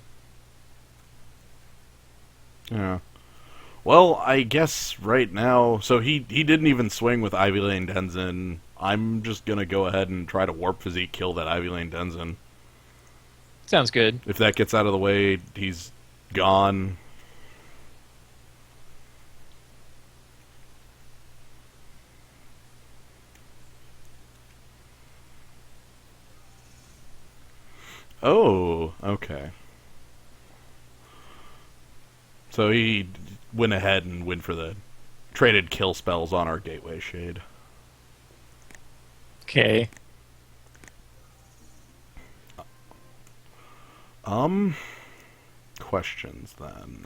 Yeah. Well, I guess right now... So he didn't even swing with Ivy Lane Denizen. I'm just going to go ahead and try to Warp Physique kill that Ivy Lane Denizen. Sounds good. If that gets out of the way, he's gone. Oh, okay. So he went ahead and went for the traded kill spells on our Gateway Shade. Okay. Questions then.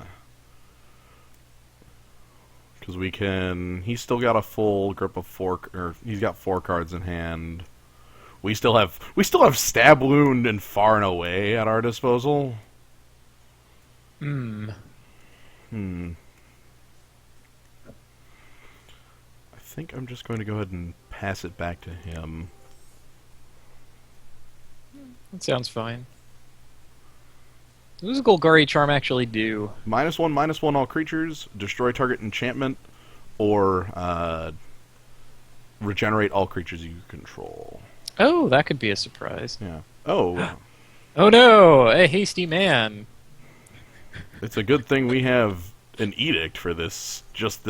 Because we can... He's still got a full grip of 4... Or he's got 4 cards in hand. We still have Stab Wound and Far and Away at our disposal. I think I'm just going to go ahead and pass it back to him. That sounds fine. What does Golgari Charm actually do? -1/-1 all creatures, destroy target enchantment, or regenerate all creatures you control. Oh, that could be a surprise. Yeah. Oh. Oh no, a hasty man. It's a good thing we have an edict for this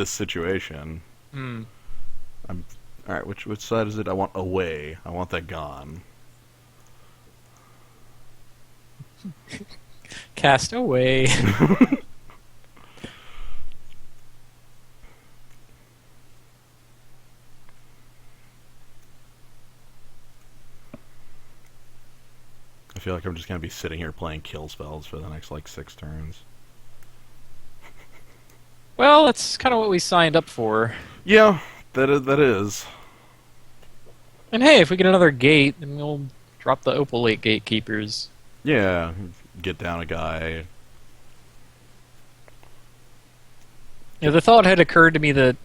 situation. Alright, which side is it? I want away. I want that gone. Cast away. I feel like I'm just going to be sitting here playing kill spells for the next, like, 6 turns. Well, that's kind of what we signed up for. Yeah, that is. And hey, if we get another gate, then we'll drop the Opalate Gatekeepers. Yeah, get down a guy. Yeah, the thought had occurred to me that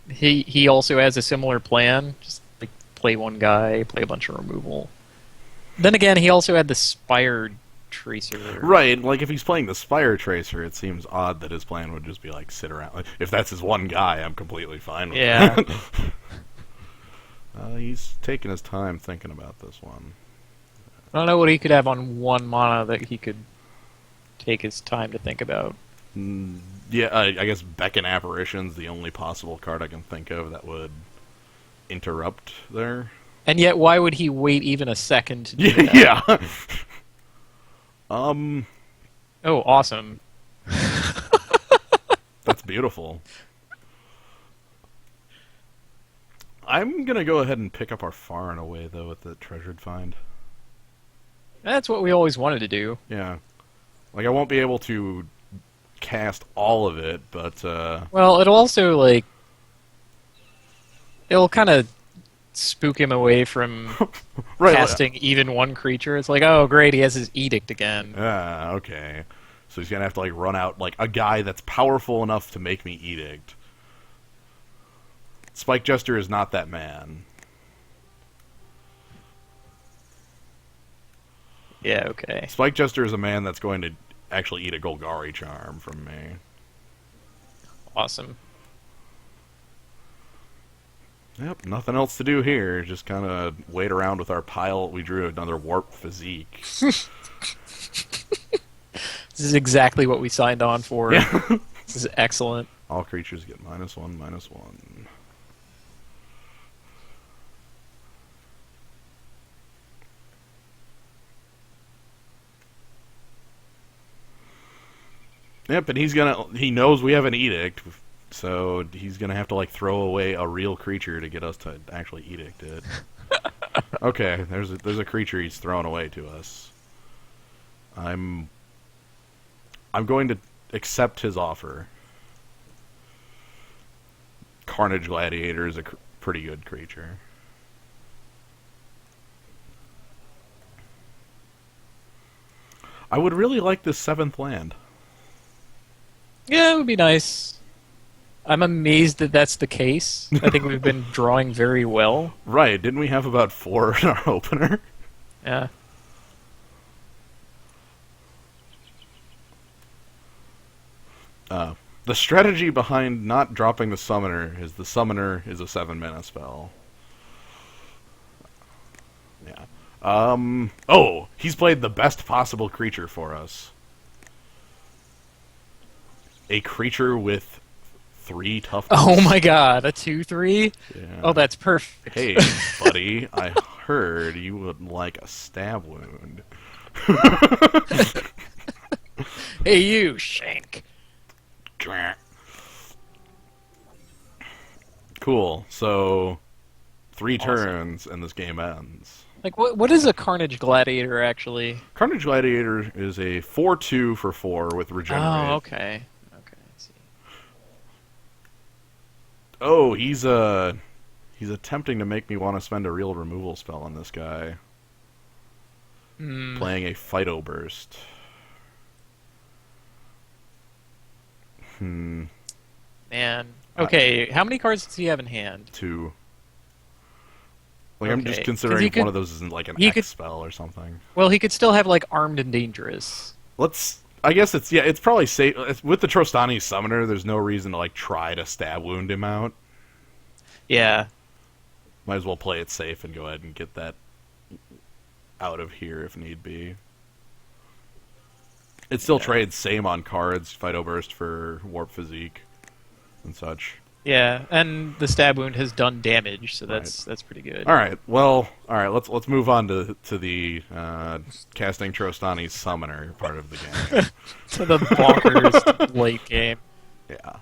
he also has a similar plan. Just like play one guy, play a bunch of removal. Then again, he also had the Spire Tracer. Right, like if he's playing the Spire Tracer, it seems odd that his plan would just be like sit around. Like, if that's his one guy, I'm completely fine with Yeah. that. He's taking his time thinking about this one. I don't know what he could have on one mana that he could take his time to think about. Yeah, I guess Beckon Apparition's the only possible card I can think of that would interrupt there. And yet, why would he wait even a second to do that? Yeah. Oh, awesome. That's beautiful. I'm gonna go ahead and pick up our Far and Away though with the Treasured Find. That's what we always wanted to do. Yeah. Like I won't be able to cast all of it, but Well, it'll also, like... It'll kind of spook him away from right. casting even one creature. It's like, oh, great, he has his Edict again. Okay. So he's gonna have to like run out like a guy that's powerful enough to make me Edict. Spike Jester is not that man. Yeah, okay. Spike Jester is a man that's going to actually eat a Golgari Charm from me. Awesome. Yep, nothing else to do here. Just kind of wait around with our pile. We drew another Warp Physique. This is exactly what we signed on for. Yeah. This is excellent. All creatures get -1/-1. Yep, and he knows we have an Edict, so he's gonna have to like throw away a real creature to get us to actually Edict it. Okay, there's a creature he's throwing away to us. I'm going to accept his offer. Carnage Gladiator is a pretty good creature. I would really like this 7th land. Yeah, it would be nice. I'm amazed that that's the case. I think we've been drawing very well. Right, didn't we have about 4 in our opener? Yeah. The strategy behind not dropping the summoner is a 7-mana spell. Yeah. Oh, he's played the best possible creature for us. A creature with 3 toughness. Oh my god, a 2/3? Yeah. Oh, that's perfect. Hey, buddy, I heard you would like a stab wound. Hey, you, Shank. Cool. So, 3 Awesome. turns and this game ends. Like, what is a Carnage Gladiator, actually? Carnage Gladiator is a 4/2 for 4 with Regenerate. Oh, okay. Okay, I see. Oh, he's attempting to make me want to spend a real removal spell on this guy. Playing a Phyto Burst. Man. Okay, how many cards does he have in hand? 2. Like, I'm just Okay, 'cause considering he if could- one of those isn't like an he X could- spell or something. Well, he could still have, like, Armed and Dangerous. I guess it's probably safe. With the Trostani Summoner, there's no reason to, like, try to stab wound him out. Yeah. Might as well play it safe and go ahead and get that out of here if need be. It still trades same on cards, Phyto Burst for Warp Physique and such. Yeah, and the stab wound has done damage, so that's pretty good. All right, let's move on to the casting Trostani's Summoner part of the game. To the bonkers late game. Yeah.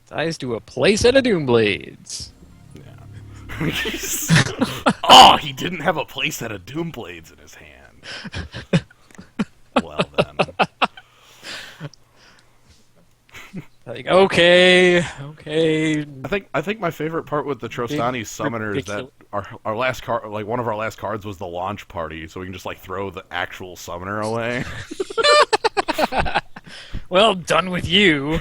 Ties to a place at a Doomblades. Yeah. Oh, he didn't have a playset of Doomblades in his hand. Well then. Like, okay. I think my favorite part with the Trostani Summoner is that our last card, like one of our last cards, was the launch party, so we can just like throw the actual summoner away. Well, done with you.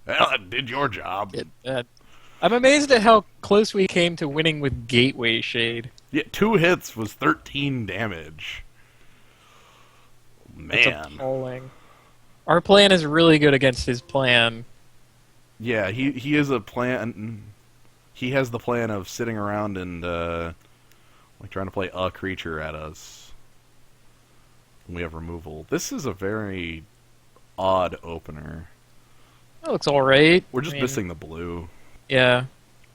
Well, I did your job. I'm amazed at how close we came to winning with Gateway Shade. Yeah, 2 hits was 13 damage. It's Man. appalling. Our plan is really good against his plan. Yeah, he is a plan. He has the plan of sitting around and like trying to play a creature at us. We have removal. This is a very odd opener. That looks alright. We're just missing the blue. Yeah.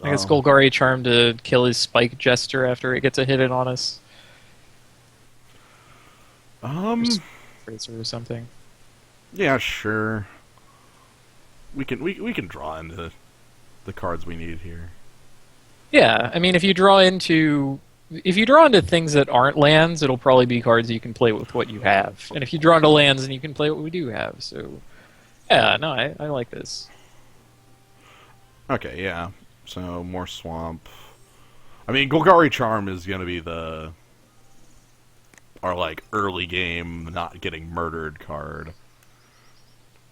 I guess Golgari Charm to kill his Spike Jester after it gets a hit in on us. Tracer or something. Yeah, sure. We can draw into the cards we need here. Yeah, I mean, if you draw into things that aren't lands, it'll probably be cards you can play with what you have. And if you draw into lands, then you can play what we do have. So, yeah, no, I like this. Okay, yeah. So more swamp. I mean, Golgari Charm is gonna be our like early game not getting murdered card.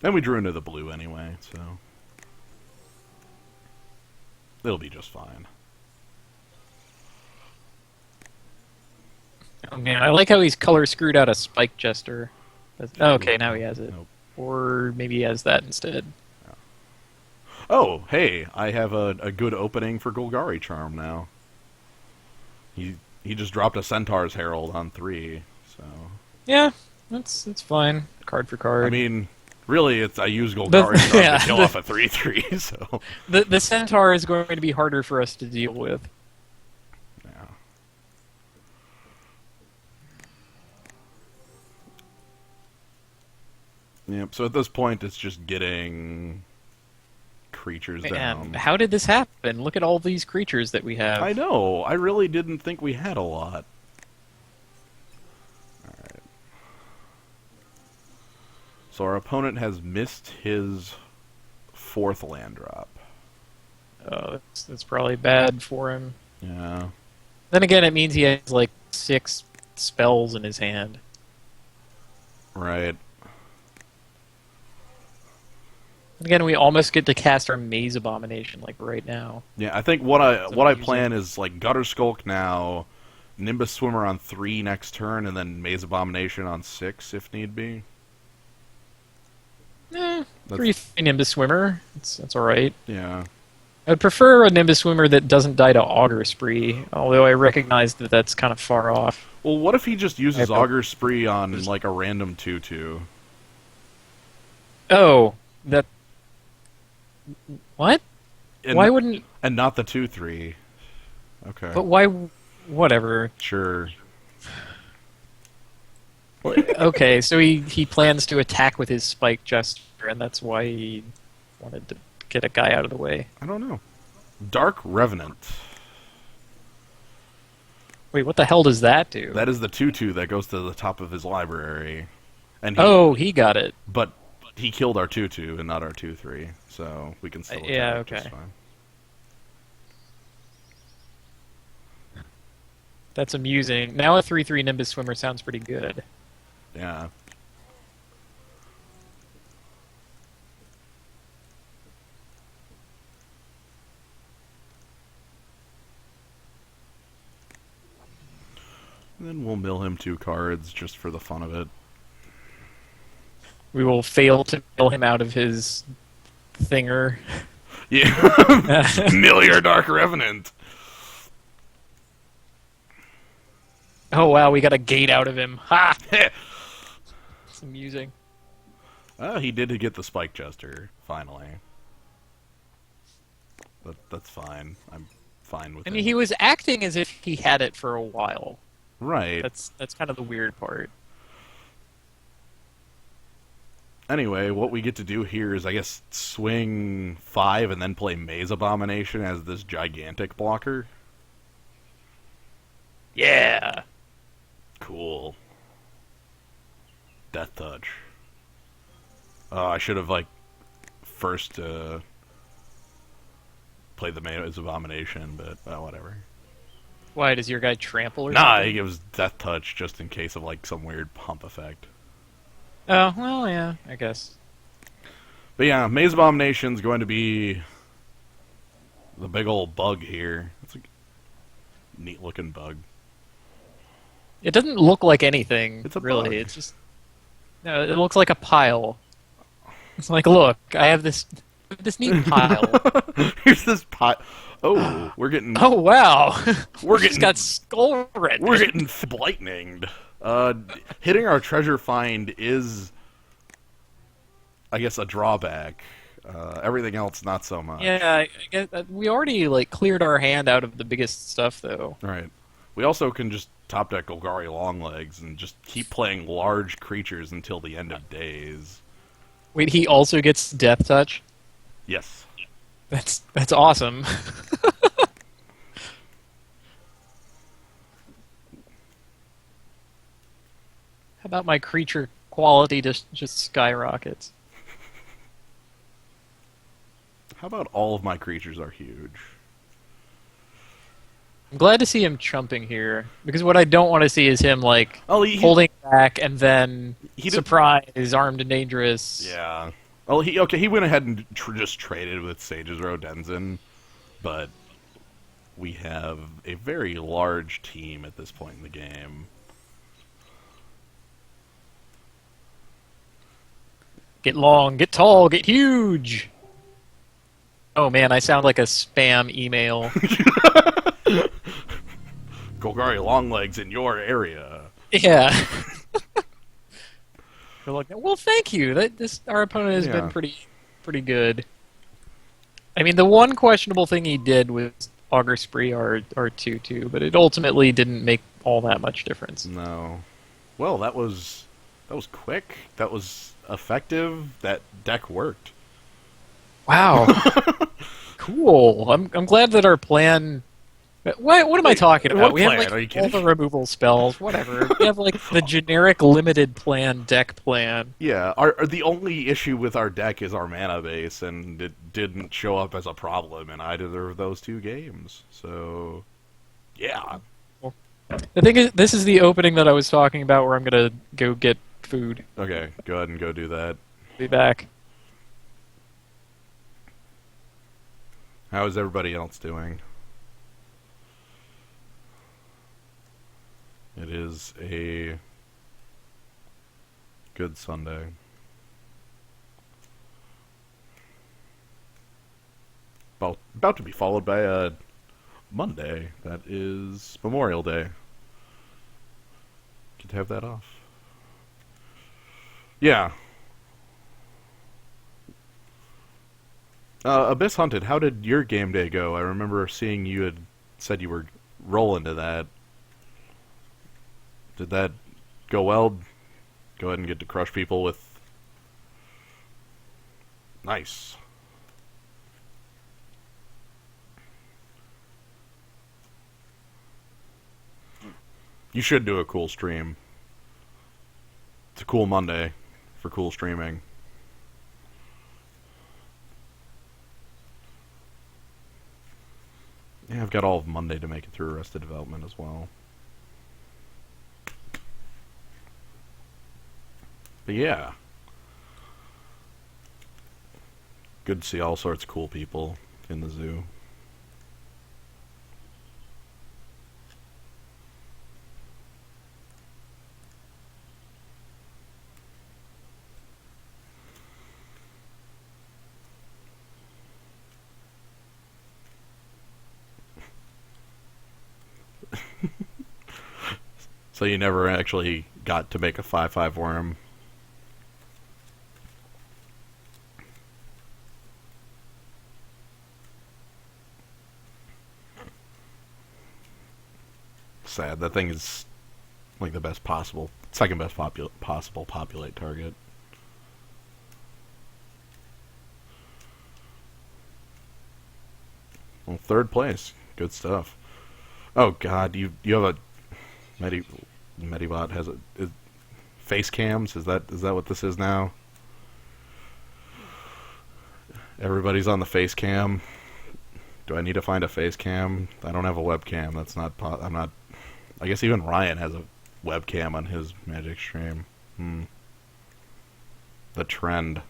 Then we drew into the blue anyway, so it'll be just fine. Oh man, I like how he's color screwed out a Spike Jester. Okay, now he has it. Nope. Or maybe he has that instead. Oh, hey, I have a good opening for Golgari Charm now. He just dropped a Centaur's Herald on 3, so Yeah, that's fine. Card for card. I mean, really, I use Golgari Charm yeah, to kill off a 3/3, so the Centaur is going to be harder for us to deal with. yeah. Yep. So at this point, it's just getting creatures down. And how did this happen? Look at all these creatures that we have. I know. I really didn't think we had a lot. Alright. So our opponent has missed his 4th land drop. Oh, that's probably bad for him. Yeah. Then again, it means he has like 6 spells in his hand. Right. And again, we almost get to cast our Maze Abomination like right now. Yeah, I think what I plan is like Gutter Skulk now, Nimbus Swimmer on 3 next turn, and then Maze Abomination on 6 if need be. 3 Nimbus Swimmer. That's alright. Yeah. I would prefer a Nimbus Swimmer that doesn't die to Augur Spree, although I recognize that that's kind of far off. Well, what if he just uses Augur Spree on like a random 2/2? Oh, that... What? And, why wouldn't... And not the 2/3. Okay. But why... Whatever. Sure. Okay, so he plans to attack with his Spike Jester, and that's why he wanted to get a guy out of the way. I don't know. Dark Revenant. Wait, what the hell does that do? That is the 2/2 that goes to the top of his library. And he got it. But he killed our 2/2 and not our 2/3, so we can still attack yeah, okay. just fine. That's amusing. Now a 3/3 Nimbus Swimmer sounds pretty good. Yeah. And then we'll mill him 2 cards just for the fun of it. We will fail to mill him out of his thinger. Yeah. Mill your Dark Revenant. Oh wow, we got a gate out of him. Ha! It's amusing. He did get the Spike Jester, finally. That's fine. I'm fine with it. I mean, he was acting as if he had it for a while. Right. That's kind of the weird part. Anyway, what we get to do here is, I guess, swing 5 and then play Maze Abomination as this gigantic blocker. Yeah! Cool. Death Touch. Oh, I should have, like, first played the Maze Abomination, but whatever. Why, does your guy trample or Nah, something? he gives Death Touch just in case of, like, some weird pump effect. Oh, well, yeah, I guess. But yeah, Maze Abomination's going to be the big old bug here. It's a neat looking bug. It doesn't look like anything, It's a really. bug. It's just no, it looks like a pile. It's like, look, I have this neat pile. Here's this pot. Oh, we're getting Oh wow, we're we just got getting skull we're rendered. getting lightninged. Hitting our treasure find is, I guess, a drawback. Everything else, not so much. Yeah, I guess we already like cleared our hand out of the biggest stuff, though. Right. We also can just top deck Golgari Longlegs and just keep playing large creatures until the end of days. Wait, he also gets Death Touch. Yes. That's awesome. How about my creature quality just skyrockets? How about all of my creatures are huge? I'm glad to see him chumping here because what I don't want to see is him like Oh, holding back and then he did, surprise, armed and dangerous. yeah. Well, he went ahead and just traded with Sage's Rodenzin, but we have a very large team at this point in the game. Get long, get tall, get huge. Oh man, I sound like a spam email. Golgari Longlegs in your area. Yeah. They're like, well, thank you. Our opponent has Yeah. been pretty good. I mean, the one questionable thing he did was Augur Spree our 2/2, but it ultimately didn't make all that much difference. No. Well, that was quick. That was effective. That deck worked. Wow. Cool. I'm glad that our plan. What am I talking about? What We have plan? like Are you all kidding? the removal spells, whatever. We have like the generic limited plan deck plan. Yeah, the only issue with our deck is our mana base, and it didn't show up as a problem in either of those two games. So, yeah. The thing is, this is the opening that I was talking about where I'm gonna go get food. Okay, go ahead and go do that. Be back. How is everybody else doing? It is a good Sunday. About to be followed by a Monday. That is Memorial Day. Get to have that off. Yeah. Abyss Hunted, how did your game day go? I remember seeing you had said you were rolling to that. Did that go well? Go ahead and get to crush people with... Nice. You should do a cool stream. It's a cool Monday for cool streaming. Yeah, I've got all of Monday to make it through Arrested Development as well. But yeah. Good to see all sorts of cool people in the zoo. So you never actually got to make a 5/5 worm. Sad. That thing is like the best possible, second best possible populate target. Well, third place. Good stuff. Oh God, you have a Medibot has face cams. Is that what this is now? Everybody's on the face cam. Do I need to find a face cam? I don't have a webcam. That's not. I'm not. I guess even Ryan has a webcam on his Magic stream. the trend.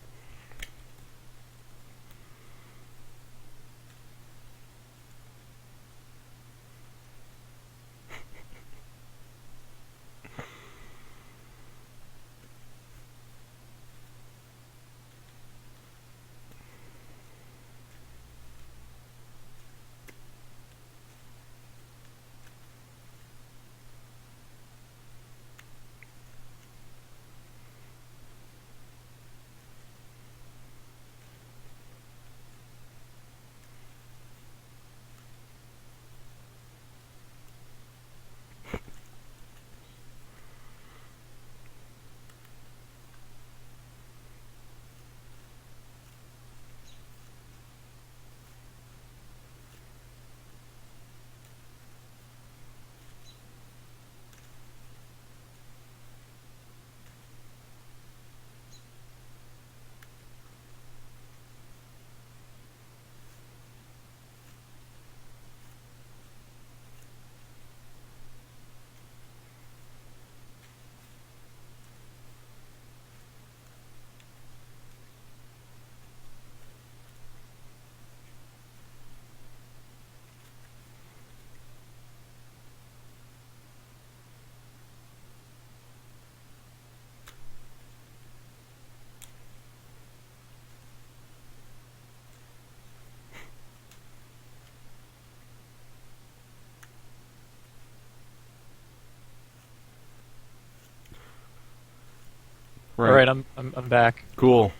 All right, I'm back. Cool.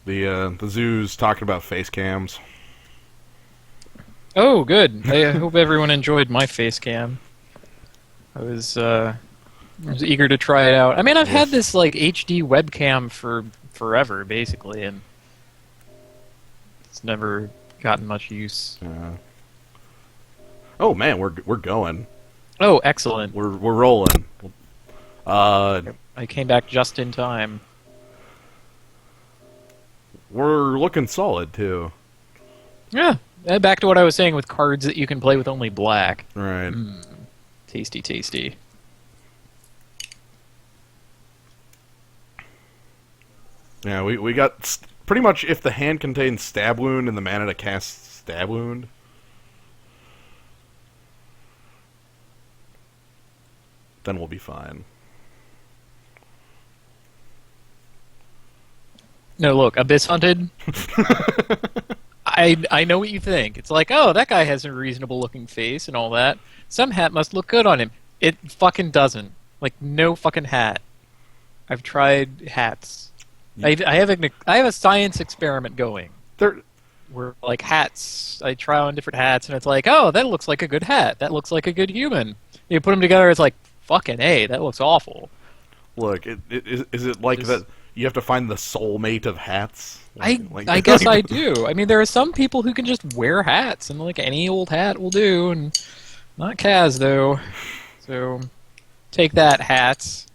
The zoo's talking about face cams. Oh, good. I hope everyone enjoyed my face cam. I was eager to try it out. I mean, I've had this like HD webcam for forever, basically, and it's never gotten much use. Oh man, we're going. Oh, excellent. We're rolling. I came back just in time. We're looking solid too. Yeah. Back to what I was saying with cards that you can play with only black. Right. Tasty, tasty. Yeah, we got pretty much if the hand contains stab wound and the mana to cast stab wound. Then we'll be fine. No, look, Abyss Hunted. I know what you think. It's like, oh, that guy has a reasonable looking face and all that. Some hat must look good on him. It fucking doesn't. Like, no fucking hat. I've tried hats. I have a science experiment going. Where, like, hats, I try on different hats, and it's like, oh, that looks like a good hat. That looks like a good human. You put them together, it's like, fucking A, that looks awful. Look, is it like that you have to find the soulmate of hats? I guess I do. I mean, there are some people who can just wear hats, and like any old hat will do, and not Kaz, though. So, take that, hats.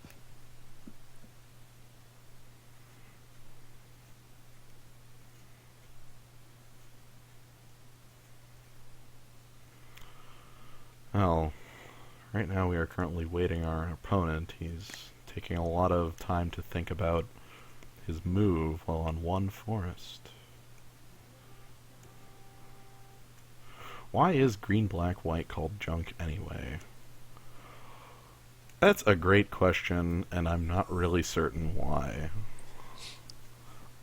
Well, right now we are currently waiting our opponent. He's taking a lot of time to think about his move while on one forest. Why is green, black, white called junk anyway? That's a great question, and I'm not really certain why.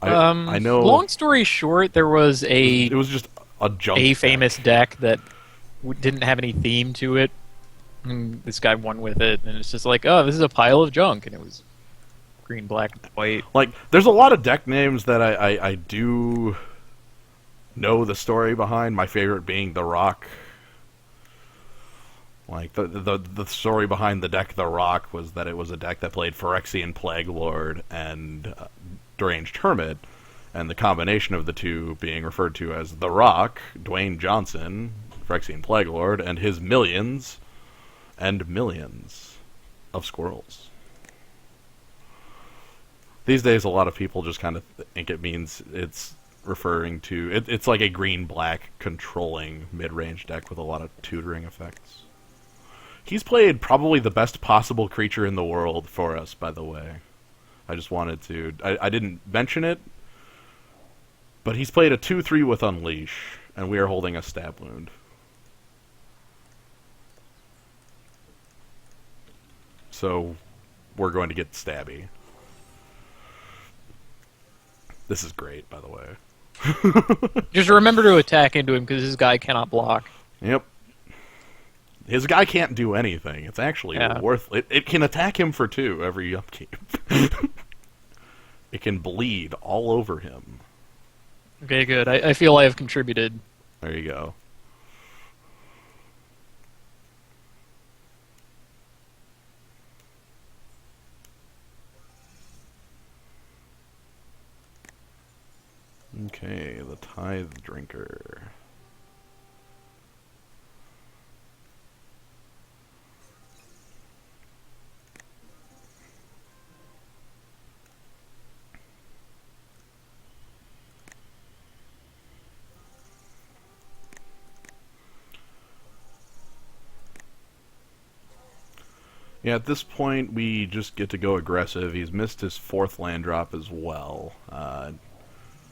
I know. Long story short, there was it was just a junk. A famous deck that didn't have any theme to it. And this guy won with it, and it's just like, oh, this is a pile of junk, and it was green, black, white. Like, there's a lot of deck names that I do know the story behind. My favorite being The Rock. Like, the story behind the deck The Rock was that it was a deck that played Phyrexian Plague Lord and Deranged Hermit, and the combination of the two being referred to as The Rock, Dwayne Johnson, Phyrexian Plague Lord, and his millions and millions of squirrels. These days, a lot of people just kind of think it means it's referring to... It's like a green-black controlling mid-range deck with a lot of tutoring effects. He's played probably the best possible creature in the world for us, by the way. I just wanted to... I didn't mention it, but he's played a 2/3 with Unleash, and we are holding a stab wound. So, we're going to get stabby. This is great, by the way. Just remember to attack into him because this guy cannot block. Yep. His guy can't do anything. It's actually worth it. It can attack him for 2 every upkeep. It can bleed all over him. Okay, good. I feel I have contributed. There you go. Okay, the Tithe Drinker. Yeah, at this point, we just get to go aggressive. He's missed his 4th land drop as well.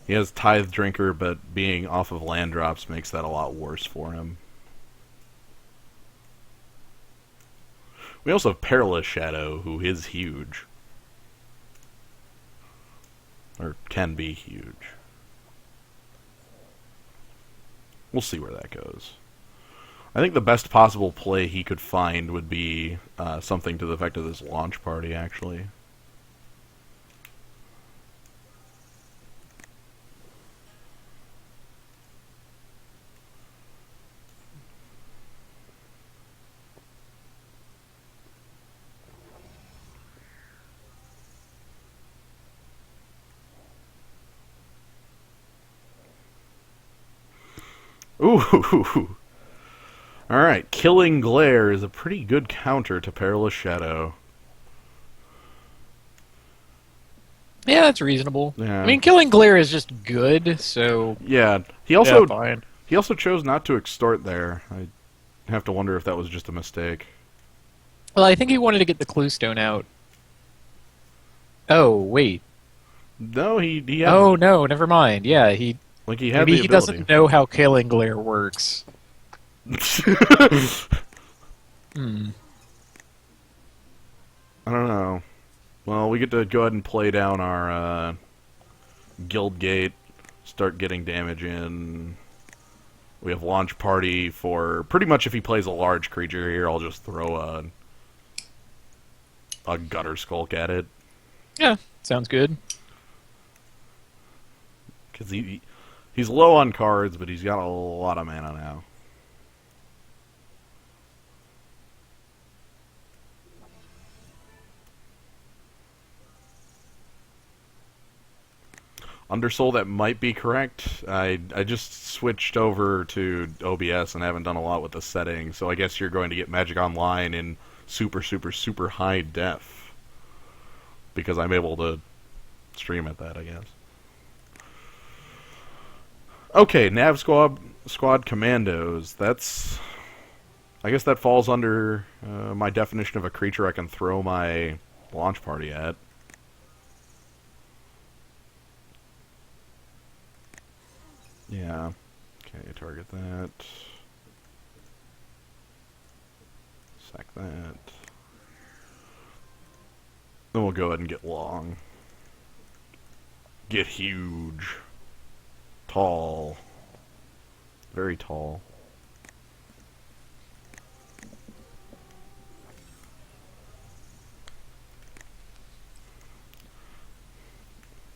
He has Tithe Drinker, but being off of land drops makes that a lot worse for him. We also have Perilous Shadow, who is huge. Or can be huge. We'll see where that goes. I think the best possible play he could find would be something to the effect of this launch party, actually. Ooh! Alright, Killing Glare is a pretty good counter to Perilous Shadow. Yeah, that's reasonable. Yeah. I mean, Killing Glare is just good, so... Yeah, he also fine. He also chose not to extort there. I have to wonder if that was just a mistake. Well, I think he wanted to get the Clue Stone out. Oh, wait. No, he had... Oh, no, never mind. Yeah, he... Like, he had maybe the he ability. doesn't know how Killing Glare works. Hmm. I don't know. Well, we get to go ahead and play down our Guild Gate, start getting damage in. We have Launch Party for... Pretty much if he plays a large creature here, I'll just throw a Gutter Skulk at it. Yeah, sounds good. Because he's low on cards, but he's got a lot of mana now. Undersoul, that might be correct. I just switched over to OBS and haven't done a lot with the settings, so I guess you're going to get Magic Online in super, super, super high def. Because I'm able to stream at that, I guess. Okay, Nav Squad Commandos. That's... I guess that falls under my definition of a creature I can throw my launch party at. Yeah. Okay, target that. Sack that. Then we'll go ahead and get long. Get huge. Tall. Very tall.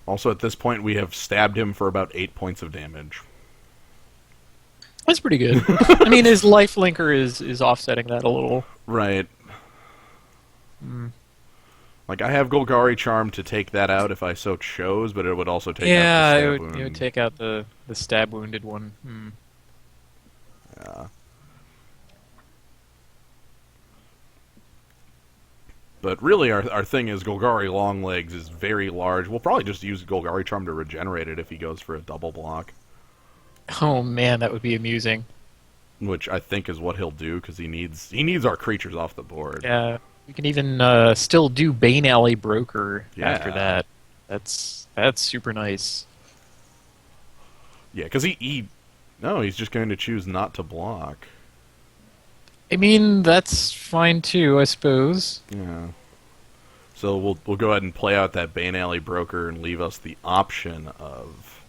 Also, at this point, we have stabbed him for about 8 points of damage. That's pretty good. I mean, his life linker is offsetting that a little. Right. Mm. Like, I have Golgari Charm to take that out if I so chose, but it would also take out the Yeah, stab it wound. would take out the stab wounded one. Hmm. Yeah. But really, our thing is Golgari Longlegs is very large. We'll probably just use Golgari Charm to regenerate it if he goes for a double block. Oh man, that would be amusing. Which I think is what he'll do, because he needs our creatures off the board. Yeah. You can even still do Bane Alley Broker after Yeah. that. That's super nice. Yeah, because no, he's just going to choose not to block. I mean, that's fine too, I suppose. Yeah. So we'll go ahead and play out that Bane Alley Broker and leave us the option of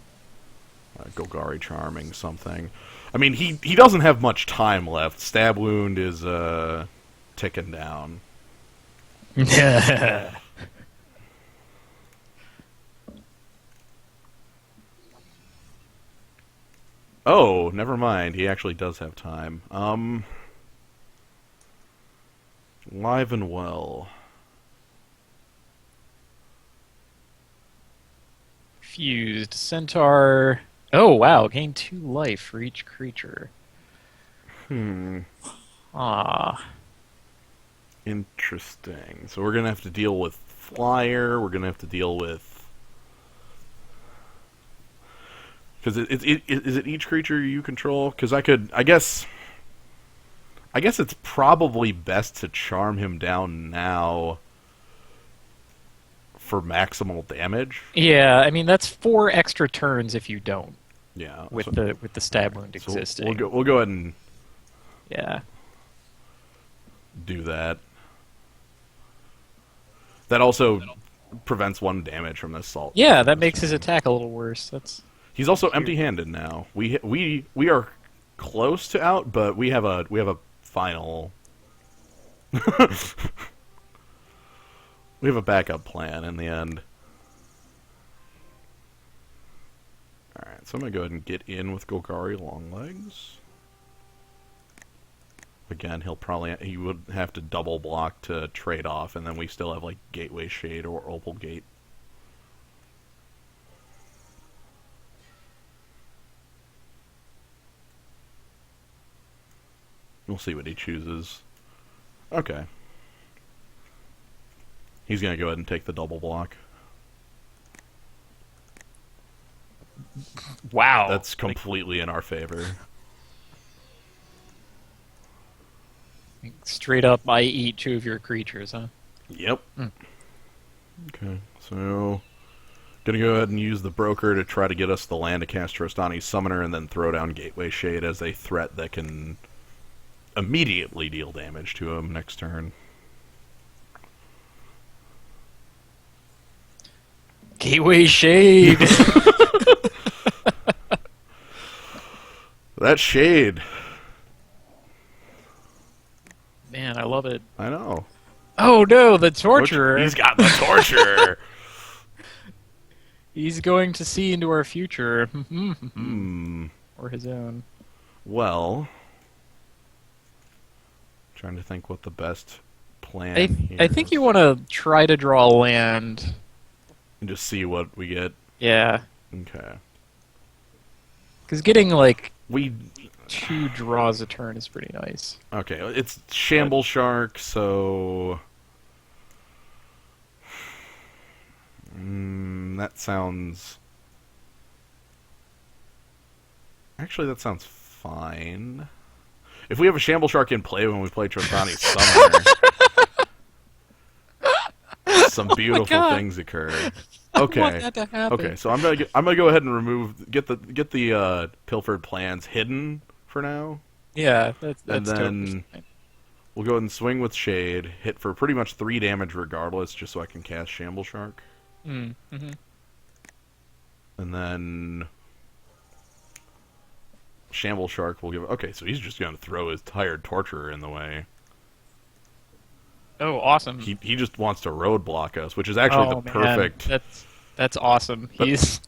Golgari Charming something. I mean, he doesn't have much time left. Stab Wound is ticking down. Yeah. Oh, never mind. He actually does have time. Live and well. Fused Centaur. Oh wow, gain 2 life for each creature. Hmm. Ah. Interesting. So we're gonna have to deal with Flyer. We're gonna have to deal with. Because is it each creature you control? Because I guess it's probably best to charm him down now for maximal damage. Yeah, I mean that's 4 extra turns if you don't. Yeah, With so, the stab wound so existing. we'll go ahead and Yeah. do that. That also prevents 1 damage from this salt. Yeah, that makes his attack a little worse. That's He's also empty-handed now. We are close to out, but we have a final. We have a backup plan in the end. All right, so I'm gonna go ahead and get in with Golgari Longlegs. Again, he would have to double block to trade off, and then we still have like Gateway Shade or Opal Gate. We'll see what he chooses. Okay. He's going to go ahead and take the double block. wow. That's completely in our favor. Straight up, I eat 2 of your creatures, huh? Yep. Okay, so gonna go ahead and use the broker to try to get us the land to cast Trostani's Summoner, and then throw down Gateway Shade as a threat that can immediately deal damage to him next turn. Gateway Shade. That shade. Man, I love it. I know. Oh no, the torturer. He's got the torture. He's going to see into our future. Or his own. Well, trying to think what the best plan here I think is. you want to try to draw land. And just see what we get. Yeah. Okay. Because getting, like, We 2 draws a turn is pretty nice. Okay, it's Shamble Shark, so that sounds. Actually, that sounds fine. If we have a Shamble Shark in play when we play Trostani's Summoner, some beautiful things occur. Okay. I want that to happen. Okay, so I'm gonna go ahead and get the pilfered plans hidden for now. Yeah, that's And totally then fine. we'll go ahead and swing with Shade, hit for pretty much 3 damage regardless, just so I can cast Shamble Shark. Mm-hmm. And then Shamble Shark will give. Okay, so he's just going to throw his tired Torturer in the way. Oh, awesome. He just wants to roadblock us, which is actually the perfect. That's awesome. He's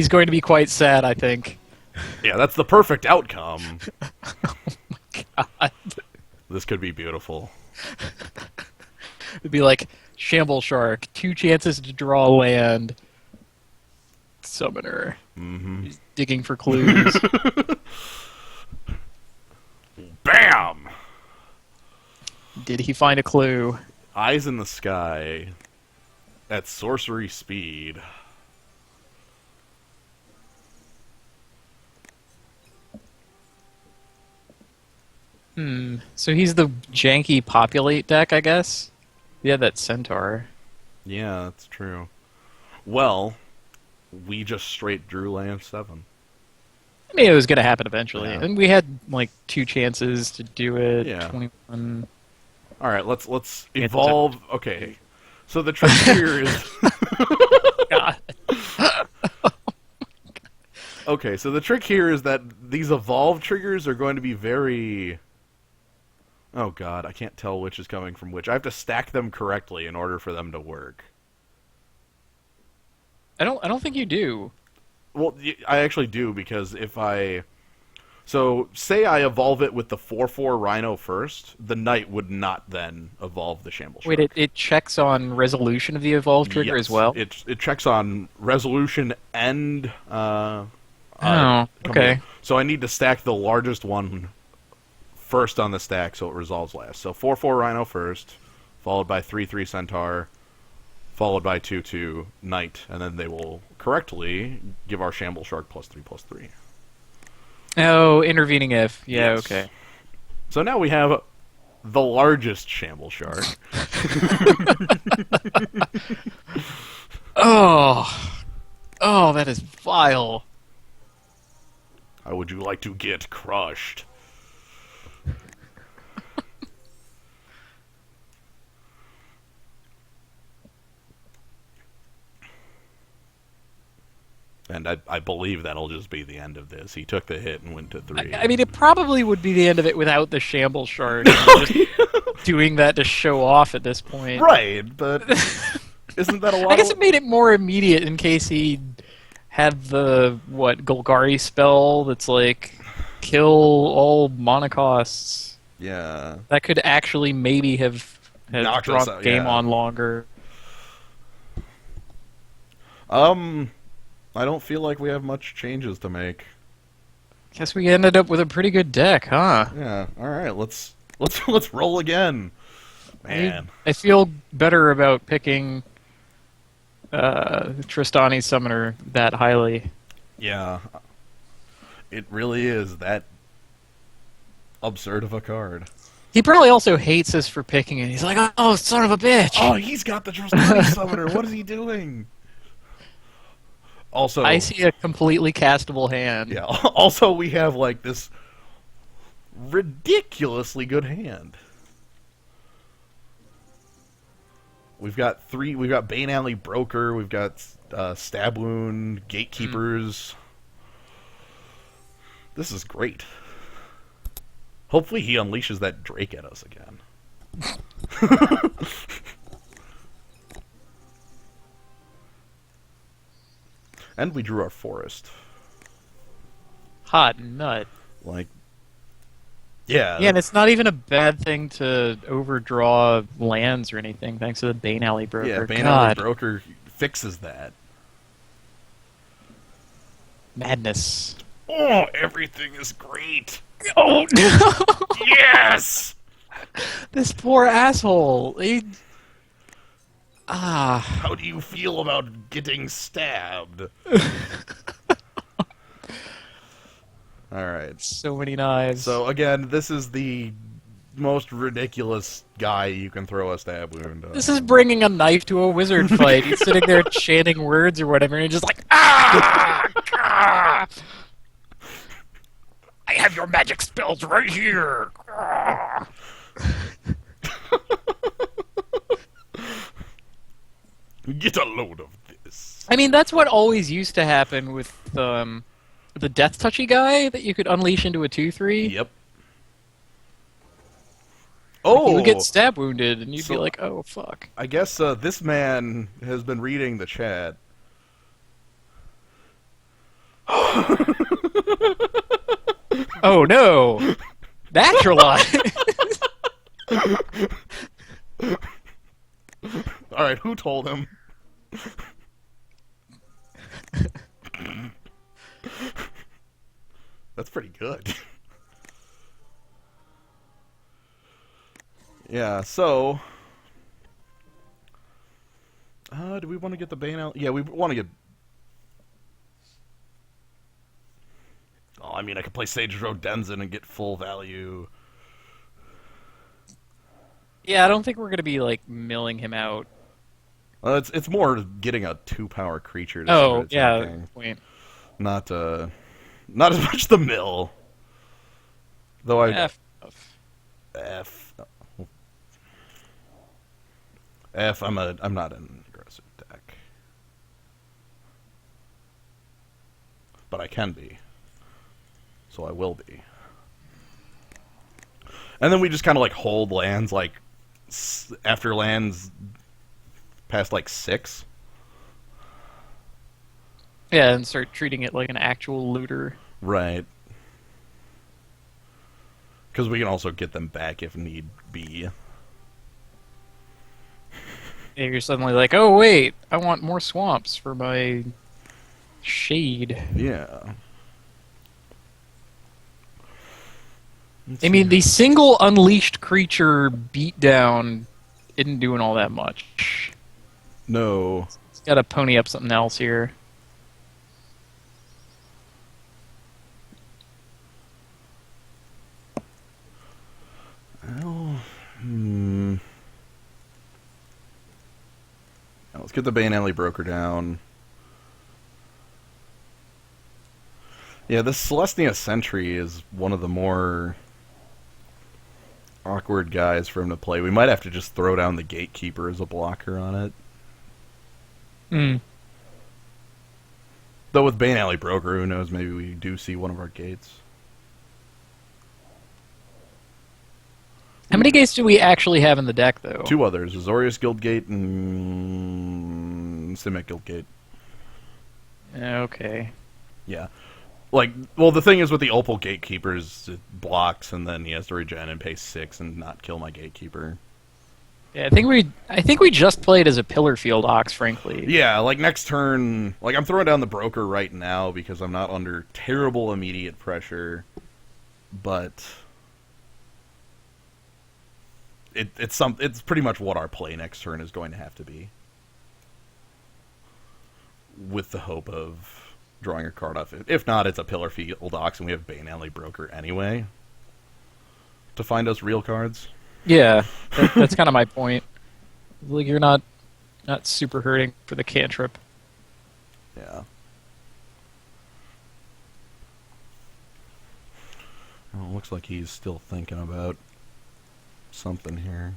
going to be quite sad, I think. Yeah, that's the perfect outcome. God. This could be beautiful. It'd be like Shamble Shark, 2 chances to draw land. Summoner. Mm-hmm. He's digging for clues. Bam! Did he find a clue? Eyes in the sky at sorcery speed. So he's the janky populate deck, I guess? Yeah, that centaur. Yeah, that's true. Well, we just straight drew land 7. I mean, it was going to happen eventually, Yeah. and we had like 2 chances to do it. Yeah. 21. All right, let's Yeah, so- evolve. Okay. So the trick here is God. okay, so the trick here is that these evolve triggers are going to be very oh god, I can't tell which is coming from which. I have to stack them correctly in order for them to work. I don't think you do. Well, I actually do because if I so say I evolve it with the 4/4 Rhino first, the Knight would not then evolve the Shamble Shark. Wait, it checks on resolution of the evolve trigger as Yes, well. it checks on resolution and Oh, okay. so I need to stack the largest one first on the stack so it resolves last. So 4/4 Rhino first, followed by 3/3 Centaur, followed by 2/2 Knight, and then they will correctly give our Shamble Shark +3/+3. Oh, intervening if. Yeah, Yes. okay. So now we have the largest Shamble Shark. Oh. Oh, that is vile. How would you like to get crushed? And I believe that'll just be the end of this. He took the hit and went to 3. I mean, it probably would be the end of it without the shamble shark. Just doing that to show off at this point. Right, but isn't that a lot? I guess it made it more immediate in case he had the, Golgari spell that's like, kill all monocosts. Yeah. That could actually maybe have Knocked us drawn out, game yeah. on longer. I don't feel like we have much changes to make. Guess we ended up with a pretty good deck, huh? Yeah. All right. Let's roll again. Man. I feel better about picking Tristani's Summoner that highly. Yeah. It really is that absurd of a card. He probably also hates us for picking it. He's like, oh, son of a bitch! Oh, he's got the Trustani Summoner. What is he doing? Also, I see a completely castable hand. yeah. Also, we have like this ridiculously good hand. We've got Bane Alley Broker. We've got Stab Wound, Gatekeepers. This is great. Hopefully, he unleashes that Drake at us again. And we drew our forest. Hot nut. Like, yeah. Yeah, and it's not even a bad thing to overdraw lands or anything, thanks to the Bane Alley Broker. Yeah, Bane God, Alley Broker fixes that. madness. Oh, everything is great. Oh no! Yes! This poor asshole. Ah. How do you feel about getting stabbed? Alright. So many knives. So, again, this is the most ridiculous guy you can throw a stab wound on. This is bringing a knife to a wizard fight. He's sitting there chanting words or whatever, and he's just like, ah! Ah! I have your magic spells right here. Ah! Get a load of this. I mean, that's what always used to happen with the Death Touchy guy that you could unleash into a 2/3. Yep. Like, Oh! you would get stab wounded, and you'd be So- like, oh, fuck. I guess this man has been reading the chat. Oh, no! Naturalize! Alright, who told him? That's pretty good. Yeah, so... do we want to get the Bane out? Yeah, we want to get... Oh, I mean, I could play Sage Road Denzin and get full value. Yeah, I don't think we're gonna be like milling him out. It's more getting a 2-power creature to start Oh, yeah, attacking, good point. not not as much the mill. Though F. F F I'm not an aggressive deck, but I can be, so I will be. And then we just kind of like hold lands like after lands past like 6. Yeah, and start treating it like an actual looter. Right. Because we can also get them back if need be. And you're suddenly like, oh wait, I want more swamps for my shade. Yeah. I mean, the single unleashed creature beatdown isn't doing all that much. No. It's got to pony up something else here. Well, Now, let's get the Bane Alley Broker down. Yeah, this Celestia Sentry is one of the more awkward guys for him to play. We might have to just throw down the Gatekeeper as a blocker on it. Hmm. Though with Bane Alley Broker, who knows, maybe we do see one of our gates. How many gates do we actually have in the deck, though? 2 others, Azorius Guildgate and Simic Guildgate. Okay. Yeah. Like, well, the thing is with the Opal Gatekeepers, it blocks, and then he has to regen and pay 6 and not kill my Gatekeeper. Yeah, I think we just played as a Pillar Field Ox, frankly. Yeah, like next turn, like I'm throwing down the Broker right now because I'm not under terrible immediate pressure, but it's pretty much what our play next turn is going to have to be, with the hope of drawing a card off it. If not, it's a Pillar Field Ox, and we have Bane Alley Broker anyway to find us real cards. Yeah, that's kind of my point. Like, you're not super hurting for the cantrip. Yeah. Well, it looks like he's still thinking about something here.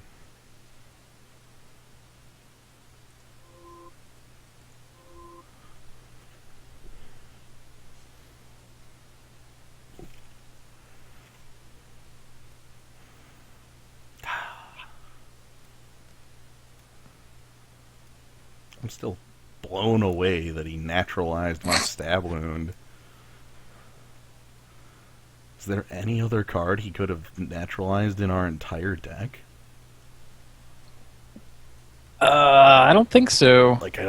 I'm still blown away that he naturalized my stab wound. Is there any other card he could have naturalized in our entire deck? I don't think so. Like,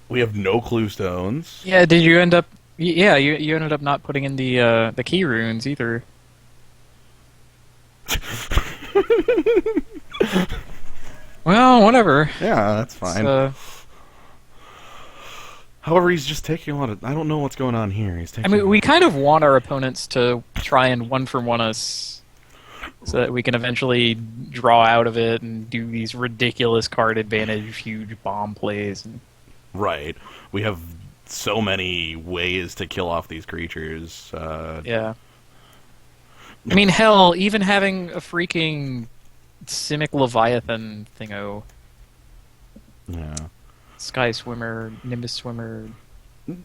we have no clue stones. Yeah, did you end up? Yeah, you ended up not putting in the key runes either. Well, whatever. Yeah, that's fine. However, he's just taking a lot of... I don't know what's going on here. He's taking... I mean, we kind of want our opponents to try and one-for-one us so that we can eventually draw out of it and do these ridiculous card advantage, huge bomb plays. Right. We have so many ways to kill off these creatures. Yeah. I mean, hell, even having a freaking Simic Leviathan thingo. Yeah. Sky Swimmer, Nimbus Swimmer.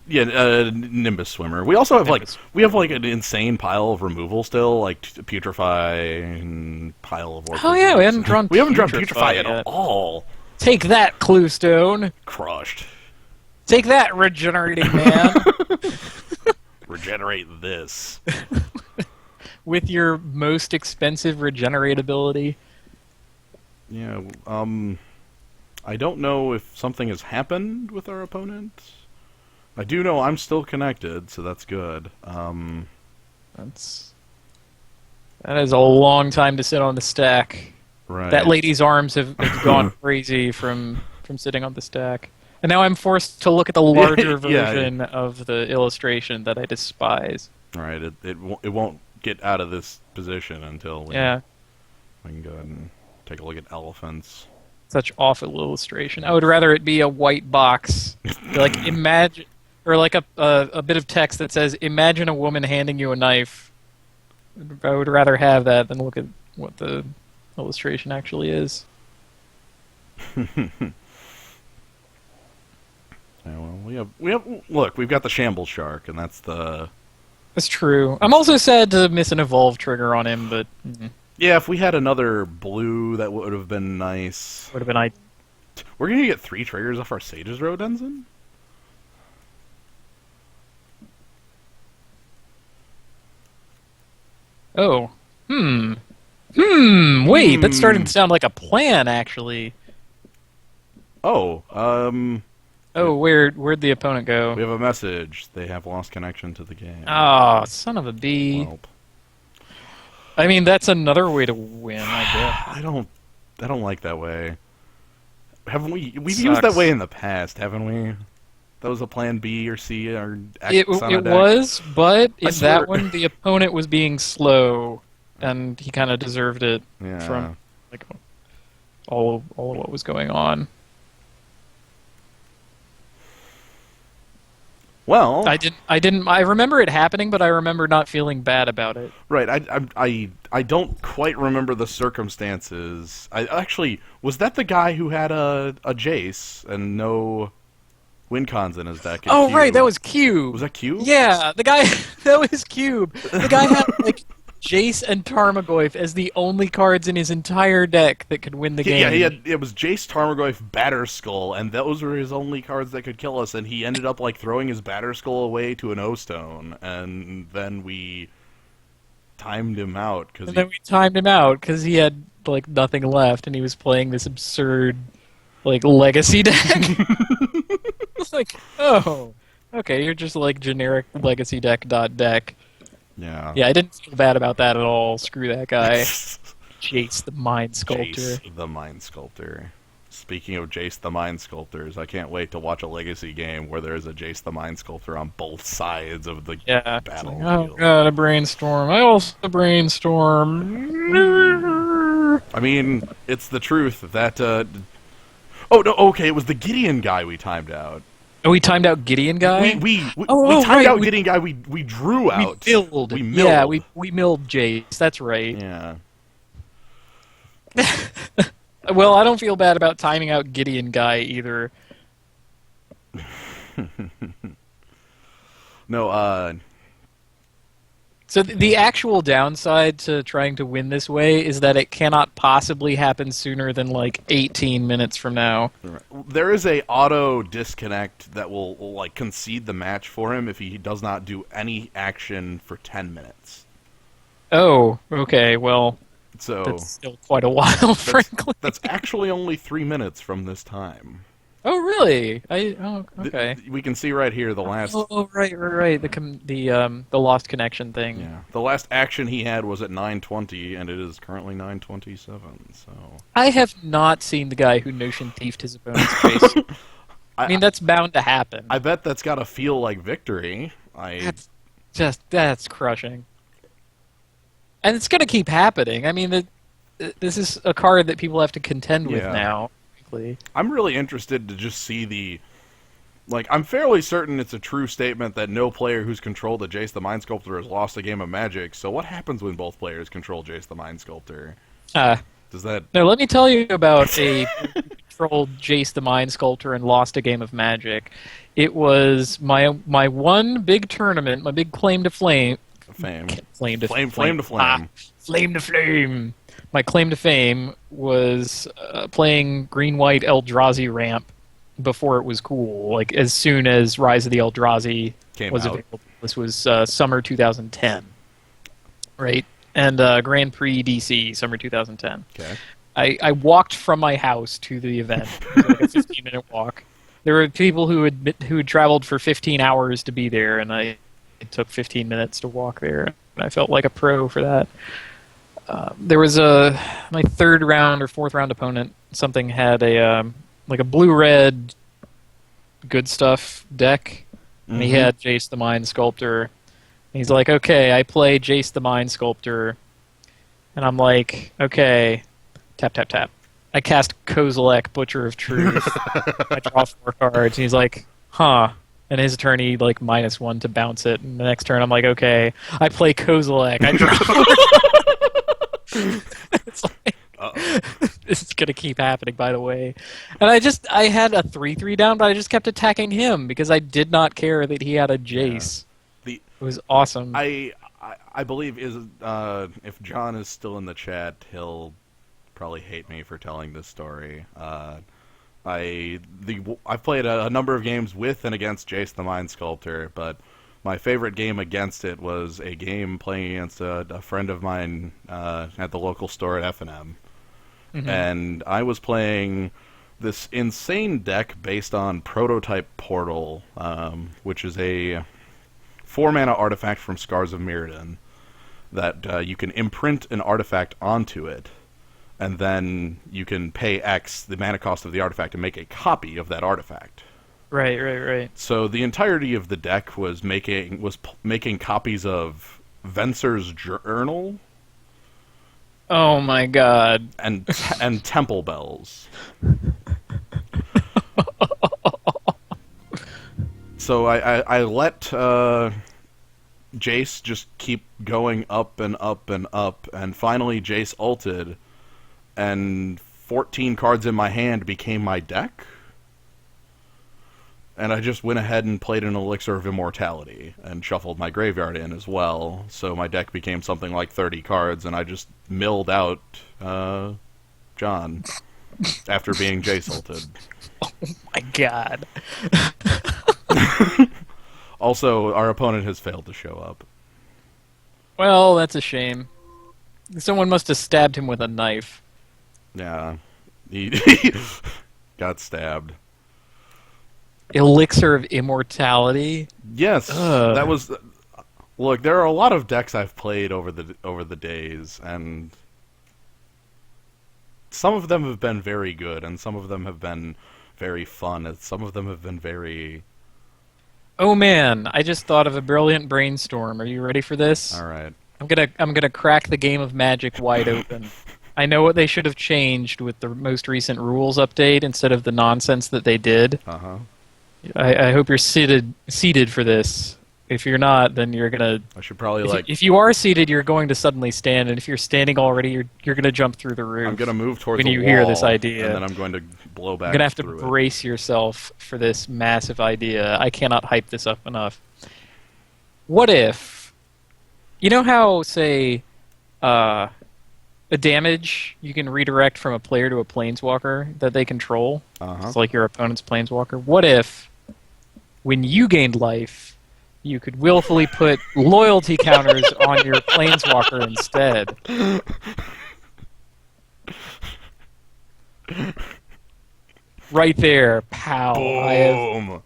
Yeah, Nimbus Swimmer. We also have Nimbus. we have like an insane pile of removal still, like Putrefy and pile of Orphan. Oh yeah, we haven't drawn. We haven't drawn Putrefy yet. at all. Take that, Cluestone. Crushed. Take that, regenerating man. Regenerate this. With your most expensive regenerate ability. Yeah. I don't know if something has happened with our opponent. I do know I'm still connected, so that's good. That is a long time to sit on the stack. Right. That lady's arms have gone crazy from sitting on the stack. And now I'm forced to look at the larger version of the illustration that I despise. Right. It won't get out of this position until we can go ahead and take a look at elephants. Such awful illustration. I would rather it be a white box, like imagine, or like a bit of text that says, "Imagine a woman handing you a knife." I would rather have that than look at what the illustration actually is. Yeah, well, look, we've got the Shambles Shark, and that's the... That's true. I'm also sad to miss an evolve trigger on him, but Yeah, if we had another blue, that would have been nice. would have been I. We're gonna get 3 triggers off our Sage's Road Ensign? Oh. Wait, that's starting to sound like a plan, actually. Oh, Oh, where'd the opponent go? we have a message. They have lost connection to the game. Oh, son of a bee. Welp. I mean, that's another way to win, I guess. I don't like that way. Haven't we? We've Sucks. used that way in the past, haven't we? That was a plan B or C or X It on a deck. was, but in swear- that one, the opponent was being slow, and he kind of deserved it Yeah. from like all of what was going on. Well, I remember it happening, but I remember not feeling bad about it. right. I don't quite remember the circumstances. I actually was that the guy who had a Jace and no win cons in his deck. Oh, Q? right, that was Cube. Was that Q? Yeah, the guy that was Cube. The guy had like Jace and Tarmogoyf as the only cards in his entire deck that could win the game. Yeah, it was Jace, Tarmogoyf, Batterskull, and those were his only cards that could kill us, and he ended up like throwing his Batterskull away to an O-Stone, and then we timed him out. And then we timed him out because he had like nothing left, and he was playing this absurd like legacy deck. It's like, oh, okay, you're just like generic legacy deck. Yeah. Yeah, I didn't feel bad about that at all. Screw that guy. Jace the Mind Sculptor. Jace the Mind Sculptor. Speaking of Jace the Mind Sculptors, I can't wait to watch a Legacy game where there is a Jace the Mind Sculptor on both sides of the Yeah. It's battlefield. like, oh god, a brainstorm. I also brainstorm. I mean, it's the truth that. Oh no! Okay, it was the Gideon guy we timed out. Oh, we timed out Gideon guy. We Oh, timed right, out we- Gideon guy. We drew out. We milled. We milled. Yeah, we milled Jace. That's right. Yeah. Well, I don't feel bad about timing out Gideon guy either. No. So the actual downside to trying to win this way is that it cannot possibly happen sooner than like 18 minutes from now. There is a auto disconnect that will like concede the match for him if he does not do any action for 10 minutes. Oh, okay. Well, So that's still quite a while, frankly. that's actually only 3 minutes from this time. Oh, really? Okay. We can see right here the last. Oh, right. The lost connection thing. Yeah, the last action he had was at 9:20, and it is currently 9:27. So I have not seen the guy who notion thiefed his opponent's face. I mean, that's bound to happen. I bet that's got to feel like victory. That's crushing. And it's going to keep happening. I mean, this is a card that people have to contend with Yeah. now. Frankly. I'm really interested to just see the. Like, I'm fairly certain it's a true statement that no player who's controlled a Jace the Mind Sculptor has lost a game of Magic. So what happens when both players control Jace the Mind Sculptor? Does that? No, let me tell you about a controlled Jace the Mind Sculptor and lost a game of Magic. It was my one big tournament, my big claim to flame. Fame. Flame to flame. Flame. Flame to flame. My claim to fame was playing green-white Eldrazi ramp before it was cool. Like as soon as Rise of the Eldrazi was out. available. This was summer 2010, right? And Grand Prix DC, summer 2010. Okay. I walked from my house to the event. It was like a 15-minute walk. There were people who had traveled for 15 hours to be there, and it took 15 minutes to walk there. And I felt like a pro for that. There was my third round or fourth round opponent. Something had a blue-red good stuff deck, and he had Jace the Mind Sculptor. And he's like, "Okay, I play Jace the Mind Sculptor," and I'm like, "Okay, Tap, tap, tap. I cast Kozilek, Butcher of Truth. I draw 4 cards, and he's like, huh. And his turn, he like -1 to bounce it. And the next turn, I'm like, okay. I play Kozilek. I draw. It's like, this is gonna keep happening, by the way. And I had a 3/3 down, but I just kept attacking him because I did not care that he had a Jace. Yeah. It was awesome. I believe if John is still in the chat, he'll probably hate me for telling this story. I've played a number of games with and against Jace the Mind Sculptor, but my favorite game against it was a game playing against a friend of mine at the local store at F&M. Mm-hmm. And I was playing this insane deck based on Prototype Portal, which is a 4-mana artifact from Scars of Mirrodin that you can imprint an artifact onto it, and then you can pay X, the mana cost of the artifact, to make a copy of that artifact. Right. So the entirety of the deck was making copies of Venser's Journal. Oh my god. And Temple Bells. So I let Jace just keep going up and up and up, and finally Jace ulted, and 14 cards in my hand became my deck. And I just went ahead and played an Elixir of Immortality and shuffled my graveyard in as well. So my deck became something like 30 cards, and I just milled out John after being Jace ulted. Oh my god. Also, our opponent has failed to show up. Well, that's a shame. Someone must have stabbed him with a knife. Yeah. He got stabbed. Elixir of Immortality? Yes. That was... Look, there are a lot of decks I've played over the days, and some of them have been very good, and some of them have been very fun, and some of them have been very... Oh man, I just thought of a brilliant brainstorm. Are you ready for this? All right. I'm gonna crack the game of Magic wide open. I know what they should have changed with the most recent rules update instead of the nonsense that they did. Uh-huh. I hope you're seated for this. If you're not, then you're gonna... I should probably, if you are seated, you're going to suddenly stand, and if you're standing already, you're gonna jump through the roof. I'm gonna move towards when the you wall, hear this idea. and then I'm going to blow back. You're gonna have to through brace yourself for this massive idea. I cannot hype this up enough. What if... You know how, say, a damage you can redirect from a player to a planeswalker that they control? Uh-huh. It's like your opponent's planeswalker. What if, when you gained life, you could willfully put loyalty counters on your planeswalker instead? Right there, pow. Boom.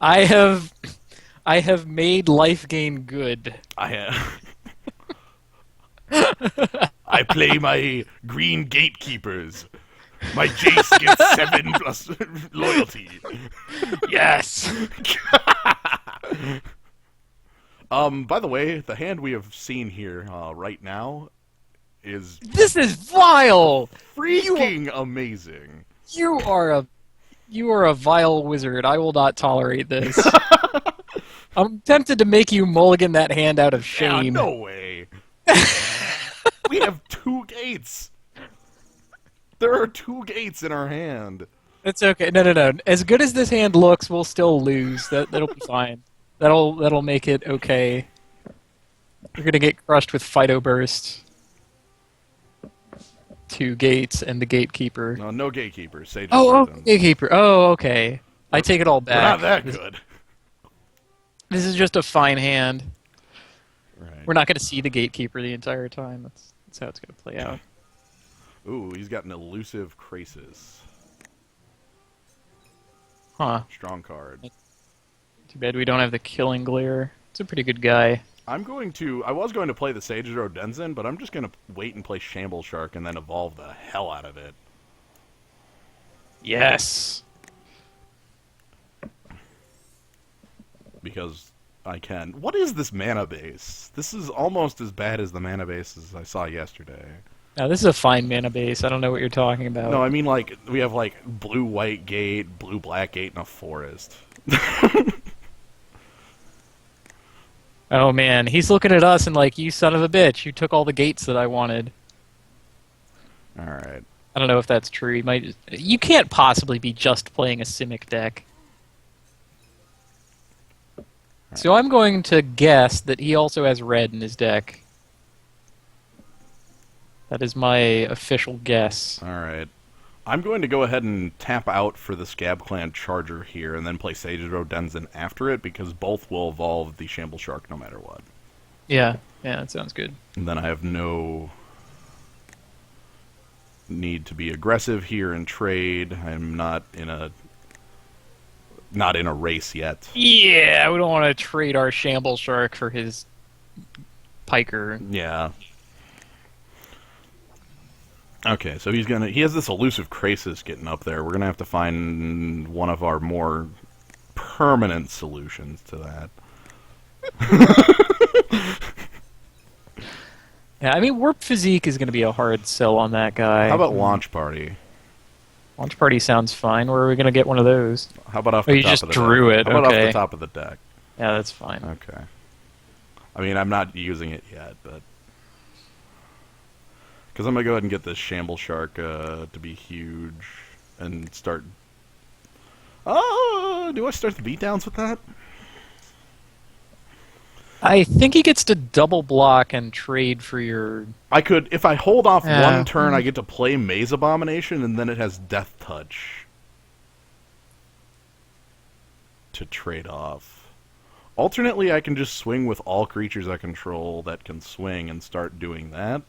I have made life gain good. I play my green gatekeepers. My Jace gets 7+ loyalty. Yes. By the way, the hand we have seen here right now is This is vile. freaking amazing. You are a vile wizard. I will not tolerate this. I'm tempted to make you mulligan that hand out of Yeah, shame. no way. We have 2 gates. There are 2 gates in our hand. It's okay. No. As good as this hand looks, we'll still lose. That'll be fine. That'll make it okay. You're gonna get crushed with Fido Burst. 2 gates and the gatekeeper. No gatekeeper. Sage Oh, Sultan. gatekeeper. Oh, okay. I take it all We're back. not that good. This is just a fine hand. Right. We're not going to see the gatekeeper the entire time. That's how it's going to play out. Ooh, he's got an elusive Krasis. Huh. Strong card. Too bad we don't have the Killing Glare. It's a pretty good guy. I was going to play the Sage Rodenzin, but I'm just going to wait and play Shamble Shark and then evolve the hell out of it. Yes. Because I can. What is this mana base? This is almost as bad as the mana bases I saw yesterday. Now, this is a fine mana base. I don't know what you're talking about. No, I mean, like, we have, like, blue-white gate, blue-black gate, and a forest. Oh, man. He's looking at us and like, you son of a bitch. You took all the gates that I wanted. Alright. I don't know if that's true. You can't possibly be just playing a Simic deck. So I'm going to guess that he also has red in his deck. That is my official guess. Alright. I'm going to go ahead and tap out for the Scab Clan Charger here, and then play Sagero Denzin after it, because both will evolve the Shamble Shark no matter what. Yeah, that sounds good. And then I have no need to be aggressive here and trade. I'm not in a race yet. Yeah, we don't want to trade our Shamble Shark for his Piker. Yeah. Okay, so he has this elusive Krasis getting up there. We're gonna have to find one of our more permanent solutions to that. Yeah, I mean, Warp Physique is going to be a hard sell on that guy. How about Launch Party? Launch Party sounds fine. Where are we going to get one of those? How about off Oh, the you top just of the drew deck? it. How about off Okay. the top of the deck? Yeah, that's fine. Okay. I mean, I'm not using it yet, but because I'm gonna go ahead and get this Shamble Shark to be huge and start. Oh, do I start the beatdowns with that? I think he gets to double block and trade for your... I could, if I hold off Yeah. one turn, I get to play Maze Abomination, and then it has Death Touch to trade off. Alternately, I can just swing with all creatures I control that can swing and start doing that.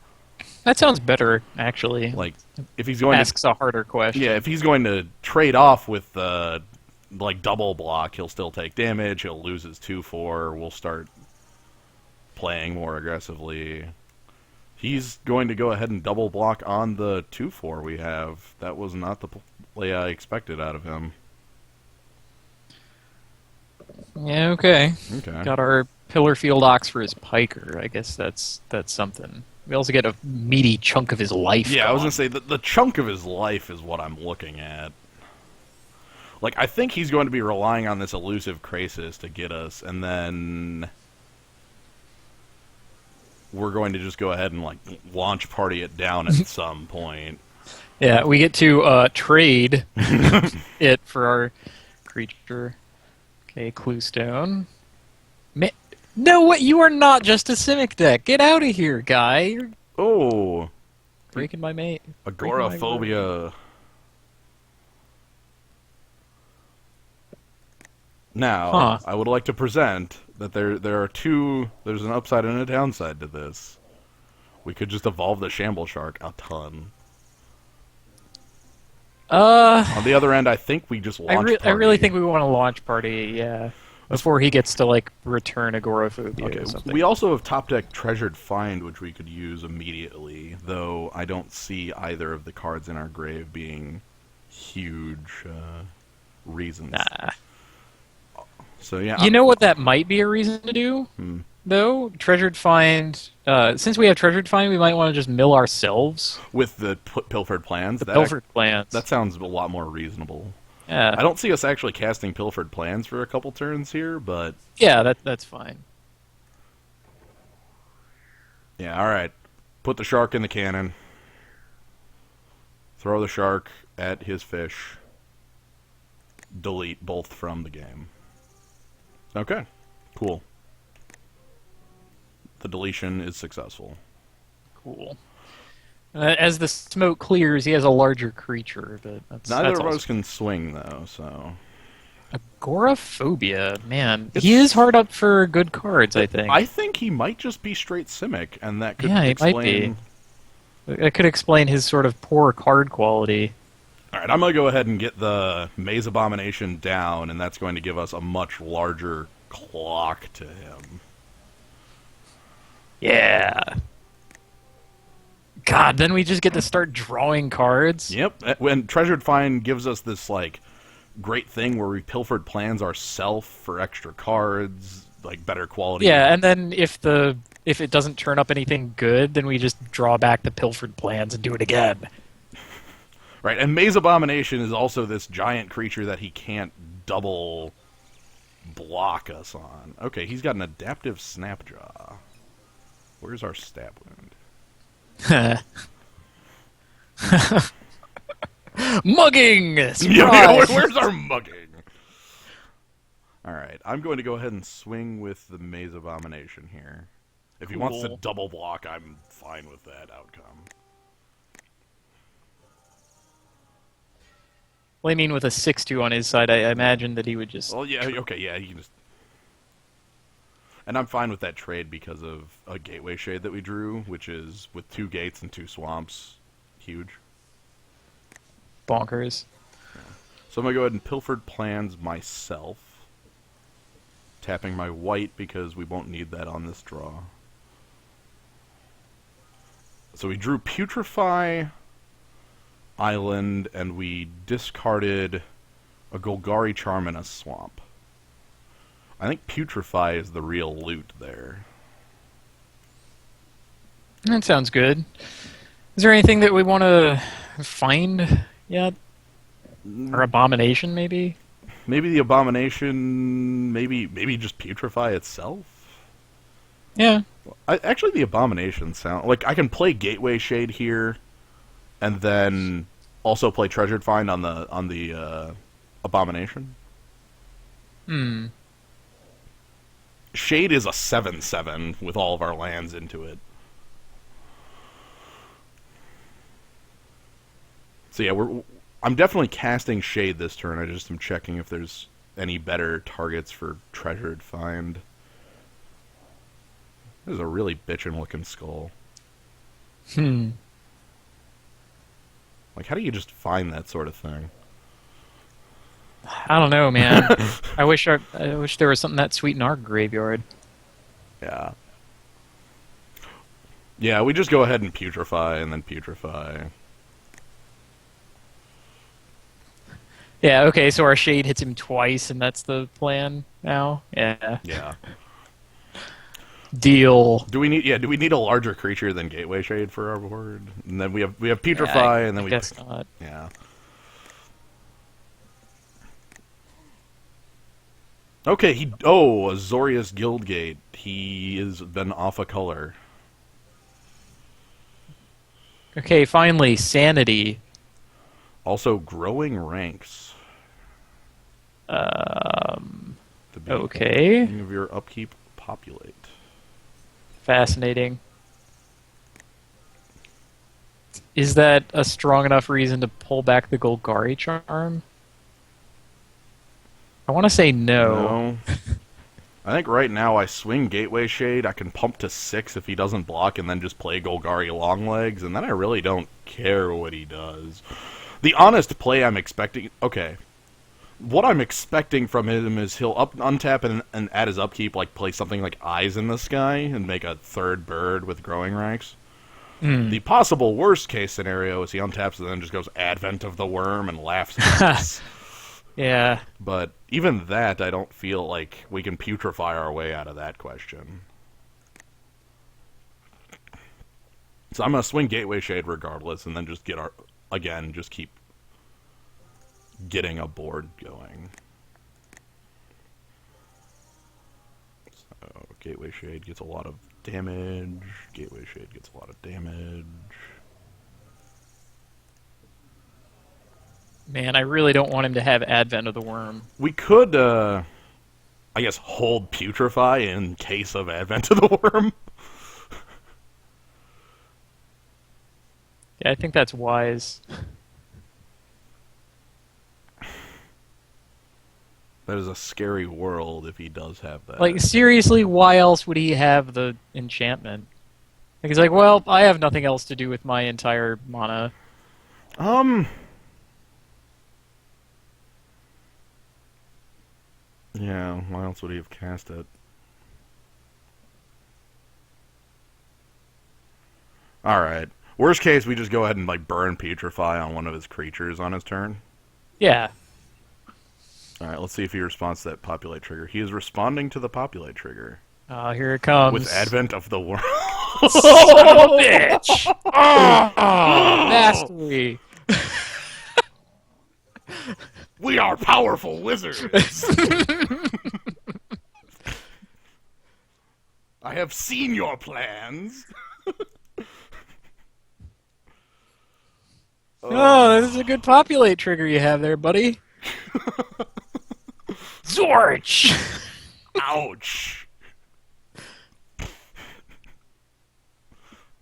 That sounds better, actually. Like, if he's going Asks a harder question. yeah, if he's going to trade off with like double block, he'll still take damage. He'll lose his 2/4. We'll start playing more aggressively. He's going to go ahead and double block on the 2/4 we have. That was not the play I expected out of him. Yeah, okay. Okay. Got our Pillar Field Ox for his Piker. I guess that's something. We also get a meaty chunk of his life. Yeah, I was gone. going to say, the chunk of his life is what I'm looking at. Like, I think he's going to be relying on this elusive Krasis to get us, and then we're going to just go ahead and, like, launch party it down at some point. Yeah, we get to trade it for our creature. Okay, Cluestone. No, what? You are not just a Simic deck. Get out of here, guy. You're Oh, breaking my mate. agoraphobia. Now, Huh. I would like to present that there are two. There's an upside and a downside to this. We could just evolve the Shamble Shark a ton. On the other end, I think we just launch party. I really think we want to launch party. Yeah, before he gets to like return agoraphobia Okay, or something. we also have top deck Treasured Find, which we could use immediately, though I don't see either of the cards in our grave being huge reasons. Nah. So yeah, You know what that might be a reason to do, though? Treasured Find. Since we have Treasured Find, we might want to just mill ourselves. with the Pilfered Plans, The Pilfered Plans. that sounds a lot more reasonable. Yeah. I don't see us actually casting Pilfered Plans for a couple turns here, but Yeah, that's fine. yeah, alright. Put the shark in the cannon. Throw the shark at his fish. Delete both from the game. Okay, cool. The deletion is successful. Cool. As the smoke clears, he has a larger creature, but Neither that's of also... us can swing, though, so... Agoraphobia, man. He is hard up for good cards, I think. I think he might just be straight Simic, and that could Yeah, he explain... might be. That could explain his sort of poor card quality. Alright, I'm going to go ahead and get the Maze Abomination down, and that's going to give us a much larger clock to him. Yeah. God, then we just get to start drawing cards. Yep, when Treasured Find gives us this, like, great thing where we Pilfered Plans ourself for extra cards, like better quality. Yeah, and then if it doesn't turn up anything good, then we just draw back the pilfered plans and do it again. Right, and Maze Abomination is also this giant creature that he can't double block us on. Okay, he's got an adaptive Snapjaw. Where's our stab wound? Mugging! Surprise! Yeah, where's our mugging? Alright, I'm going to go ahead and swing with the Maze Abomination here. If he wants to double block, I'm fine with that outcome. Well, I mean, with a 6-2 on his side, I imagine that he would just... Well, yeah, okay, yeah, he can just... And I'm fine with that trade because of a Gateway Shade that we drew, which is, with 2 gates and 2 swamps, huge. Bonkers. Yeah. So I'm going to go ahead and Pilfered Plans myself. Tapping my white because we won't need that on this draw. So we drew Putrefy Island, and we discarded a Golgari Charm and a Swamp. I think Putrefy is the real loot there. That sounds good. Is there anything that we want to find yet? Or Abomination, maybe? Maybe the Abomination, maybe just Putrefy itself? Yeah. Actually, the Abomination sound... Like, I can play Gateway Shade here, and then also play Treasured Find on the Abomination. Shade is a 7/7 with all of our lands into it. So yeah, I'm definitely casting Shade this turn. I just am checking if there's any better targets for Treasured Find. This is a really bitchin' looking skull. Like, how do you just find that sort of thing? I don't know, man. I wish there was something that sweet in our graveyard. Yeah. Yeah, we just go ahead and Putrefy and then Putrefy. Yeah, okay, so our Shade hits him twice, and that's the plan now? Yeah. Yeah. Deal. Do we need a larger creature than Gateway Shade for our board? And then we have Putrefy, and then I guess not. Yeah. Okay, Azorius Guildgate. He has been off a color. Okay, finally, Sanity. Also, Growing Ranks. Okay. Of your upkeep, populate. Fascinating. Is that a strong enough reason to pull back the Golgari Charm? I want to say no. I think right now I swing Gateway Shade, I can pump to 6 if he doesn't block, and then just play Golgari Longlegs, and then I really don't care what he does. The honest play I'm expecting... Okay. What I'm expecting from him is he'll untap and add his upkeep, like play something like Eyes in the Sky, and make a 3rd bird with Growing Ranks. The possible worst case scenario is he untaps and then just goes Advent of the Worm and laughs at us. Yeah. But even that, I don't feel like we can putrefy our way out of that question. So I'm going to swing Gateway Shade regardless, and then just get just keep getting a board going. So Gateway Shade gets a lot of damage. Gateway Shade gets a lot of damage. Man, I really don't want him to have Advent of the Worm. We could, I guess, hold Putrefy in case of Advent of the Worm. Yeah, I think that's wise. That is a scary world if he does have that. Like, seriously, why else would he have the enchantment? Like, he's like, well, I have nothing else to do with my entire mana. Yeah, why else would he have cast it? Alright. Worst case, we just go ahead and, like, burn Putrefy on one of his creatures on his turn. Yeah. Alright, let's see if he responds to that populate trigger. He is responding to the populate trigger. Here it comes. With advent of the world. Son of a bitch! Oh, mastery. We are powerful wizards! I have seen your plans! Oh, this is a good populate trigger you have there, buddy. Zorch! Ouch!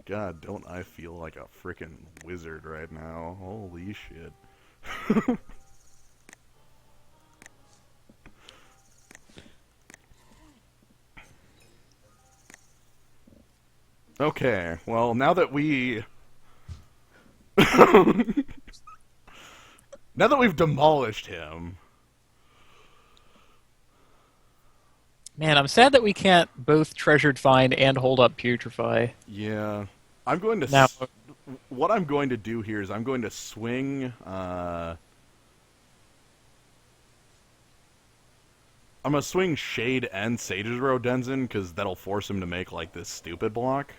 God, don't I feel like a frickin' wizard right now. Holy shit. Okay, well, now that we... now that we've demolished him... Man, I'm sad that we can't both treasured find and hold up putrefy. Yeah. I'm going to... Now, what I'm going to do here is I'm going to swing... I'm going to swing Shade and Sage's Rodenzin, because that'll force him to make, like, this stupid block.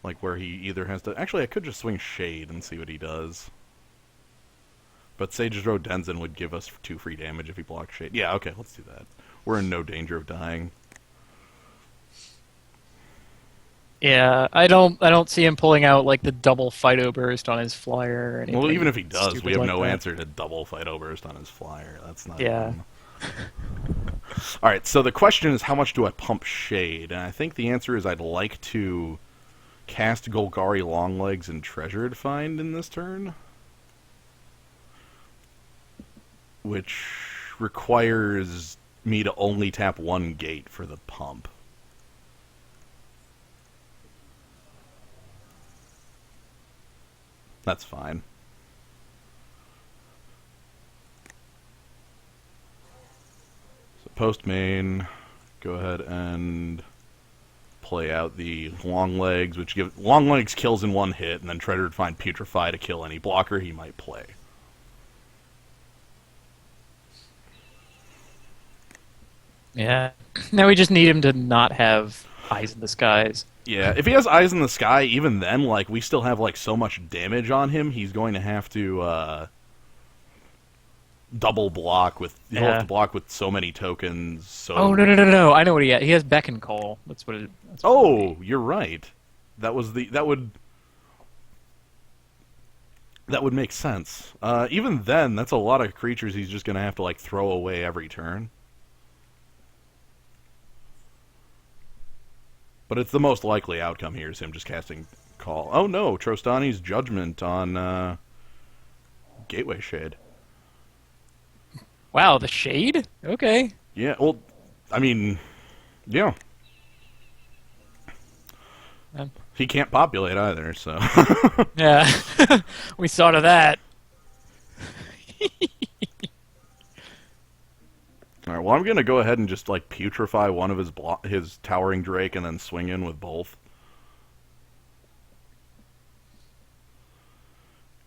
Like, where he either has to... Actually, I could just swing Shade and see what he does. But Sage's Rodenzin would give us 2 free damage if he blocks Shade. Yeah, okay, let's do that. We're in no danger of dying. yeah, I don't see him pulling out like the double Fido burst on his flyer or anything. Well, even if he does, we have like no that. answer to double Fido burst on his flyer. That's not... Yeah. Alright, so the question is, how much do I pump Shade? And I think the answer is I'd like to cast Golgari Longlegs and Treasured Find in this turn. Which requires me to only tap 1 gate for the pump. That's fine. So post main, go ahead and play out the long legs, which give long legs kills in 1 hit, and then Treasured Find Putrefy to kill any blocker he might play. Yeah. Now we just need him to not have eyes in the skies. Yeah, if he has Eyes in the Sky, even then, like, we still have, like, so much damage on him, he's going to have to, double block with... He'll have to block with so many tokens, so... Oh, no. I know what he has. He has Beck and Call. That's what it... That's what Oh, you're right. That was the... That would make sense. Even then, that's a lot of creatures he's just going to have to, like, throw away every turn. But it's the most likely outcome here is him just casting Call. Oh no, Trostani's Judgment on Gateway Shade. Wow, the Shade? Okay. Yeah, well, I mean, yeah. He can't populate either, so... Yeah. We saw to that. Alright, well, I'm going to go ahead and just, like, putrefy one of his Towering Drake and then swing in with both.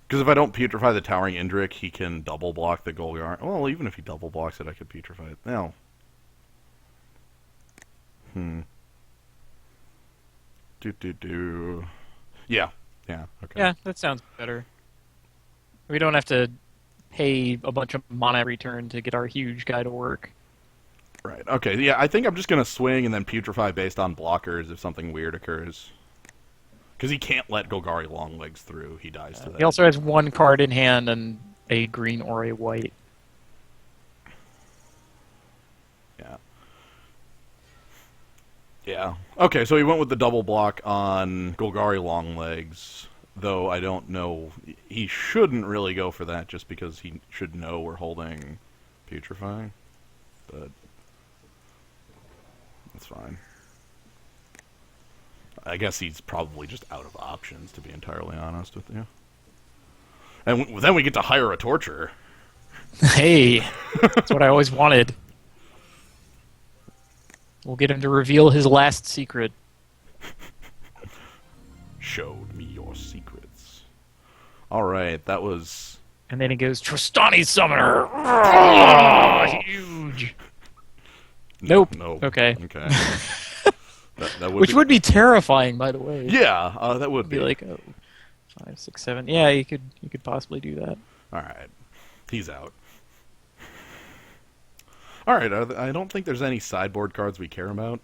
Because if I don't putrefy the Towering Indrik, he can double block the Golgar. Well, even if he double blocks it, I could putrefy it. No. Yeah. Yeah, okay. Yeah, that sounds better. We don't have to pay a bunch of mana every turn to get our huge guy to work. Right, okay, yeah, I think I'm just going to swing and then putrefy based on blockers if something weird occurs. Because he can't let Golgari Longlegs through, he dies to that. He also has 1 card in hand and a green or a white. Yeah. Yeah. Okay, so he went with the double block on Golgari Longlegs, though I don't know... He shouldn't really go for that just because he should know we're holding Putrefy, but that's fine. I guess he's probably just out of options, to be entirely honest with you. And then we get to hire a torturer. Hey, that's what I always wanted. We'll get him to reveal his last secret. Showed me your secrets. Alright, that was And then he goes, Trostani Summoner! Oh, huge! Nope. No. Okay. Okay. That would Which be... would be terrifying, by the way. Yeah, that would It'd be. be like, oh, 5, 6, 7. Yeah, you could possibly do that. All right. He's out. All right. I don't think there's any sideboard cards we care about.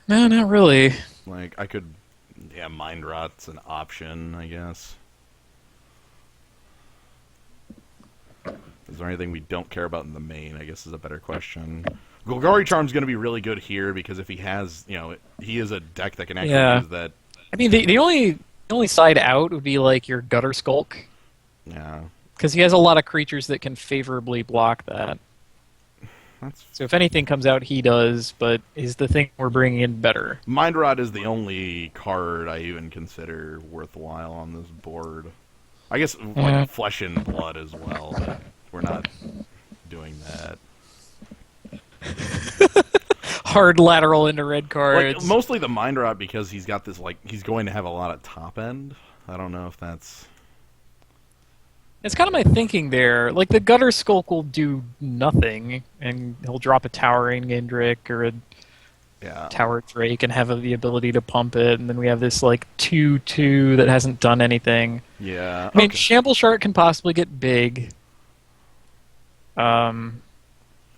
No, not really. Like, I could... Yeah, Mind Rot's an option, I guess. Is there anything we don't care about in the main, I guess is a better question. Golgari Charm's going to be really good here because if he has, he is a deck that can actually use that. I mean, the only side out would be like your Gutter Skulk, Yeah. because he has a lot of creatures that can favorably block that. So if anything comes out, he does, but is the thing we're bringing in better? Mind Rot is the only card I even consider worthwhile on this board. I guess like Flesh and Blood as well, but we're not doing that. Hard lateral into red cards. Like, mostly the Mind Rot because he's got this, like, he's going to have a lot of top end. I don't know if that's... It's kind of my thinking there. Like, the Gutter Skulk will do nothing, and he'll drop a Towering Indrik or a Tower Drake and have the ability to pump it, and then we have this, like, 2/2 that hasn't done anything. Yeah. I mean, Shamble Shark can possibly get big.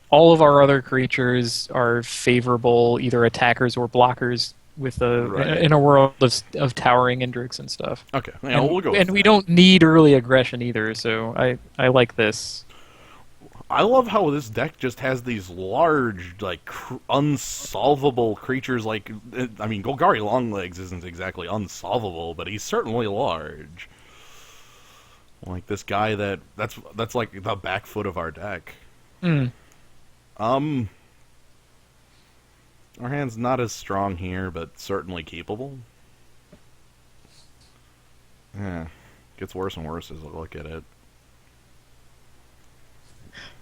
All of our other creatures are favorable, either attackers or blockers, with in a world of towering Indriks and stuff. Okay, yeah, we'll go. And we don't need early aggression either, so I like this. I love how this deck just has these large, like, unsolvable creatures. Like, I mean, Golgari Longlegs isn't exactly unsolvable, but he's certainly large. Like this guy that's like the back foot of our deck. Our hand's not as strong here, but certainly capable. Yeah, gets worse and worse as I look at it.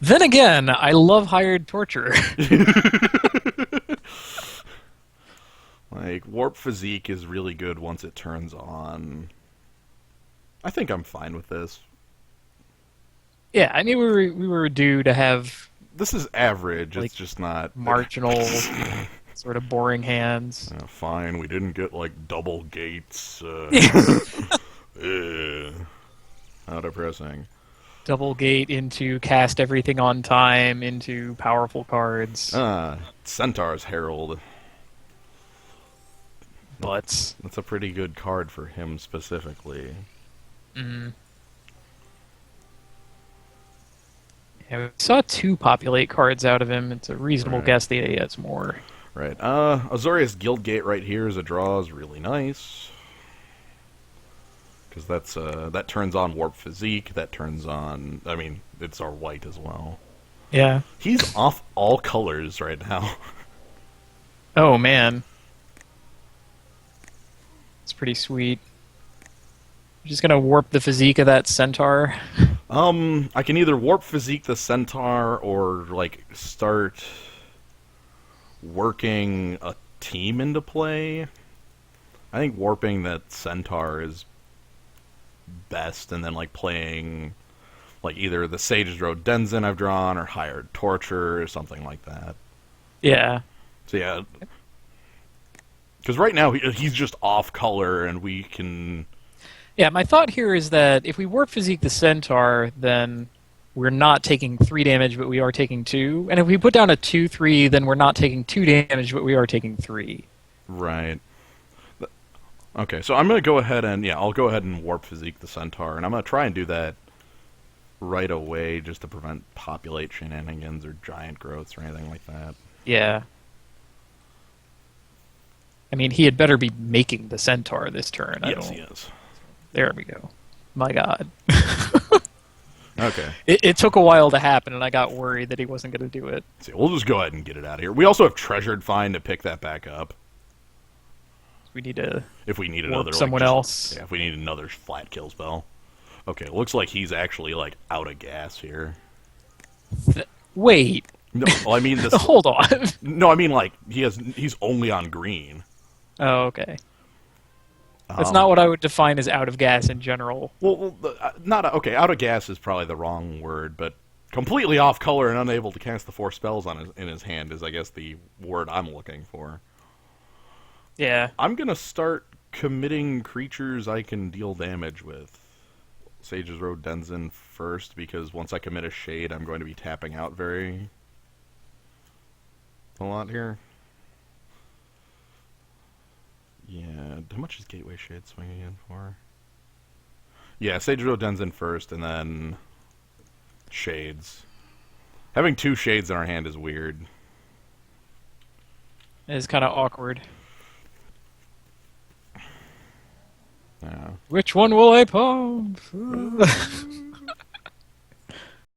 Then again, I love Hired Torture. Like, Warp Physique is really good once it turns on. I think I'm fine with this. Yeah, I mean, we were due to have... This is average, like, it's just not... marginal, sort of boring hands. Fine, we didn't get, like, double gates. How depressing. Double gate into cast everything on time into powerful cards. Centaur's Herald. Butts. That's a pretty good card for him specifically. Yeah, we saw 2 populate cards out of him. It's a reasonable guess that he has more. Right. Azorius Guildgate right here as a draw is really nice. Because that turns on Warp Physique, that turns on... I mean, it's our white as well. Yeah. He's off all colors right now. Oh, man. It's pretty sweet. I'm just gonna warp the physique of that centaur. I can either Warp Physique the centaur or, like, start working a team into play. I think warping that centaur is best, and then, like, playing, like, either the Sage's Road Denzin I've drawn or Hired Torture or something like that. Yeah. So, yeah. Because right now he's just off color, and we can... Yeah, my thought here is that if we warp physique the centaur, then we're not taking 3 damage, but we are taking 2. And if we put down a 2/3, then we're not taking 2 damage, but we are taking 3. Right. Okay, so I'm going to go ahead and... Yeah, I'll go ahead and warp physique the centaur, and I'm going to try and do that right away just to prevent populate shenanigans or giant growths or anything like that. Yeah. I mean, he had better be making the centaur this turn. Yes, he is. There we go. My God. Okay. It took a while to happen, and I got worried that he wasn't going to do it. So we'll just go ahead and get it out of here. We also have Treasured Find to pick that back up. We need to if we need another someone else. Yeah, if we need another flat kill spell. Okay, looks like he's actually, like, out of gas here. Wait. No, well, I mean this. Hold on. No, I mean, like, he's only on green. Oh, okay. That's not what I would define as out of gas in general. Not okay. Out of gas is probably the wrong word, but completely off color and unable to cast the 4 spells in his hand is, I guess, the word I'm looking for. Yeah. I'm gonna start committing creatures I can deal damage with. Sage's Road Denizen first, because once I commit a Shade, I'm going to be tapping out a lot here. Yeah, how much is Gateway Shade swinging in for? Yeah, Sage's Road Denizen first, and then Shades. Having 2 Shades in our hand is weird. It's kind of awkward. Yeah. Which one will I pump?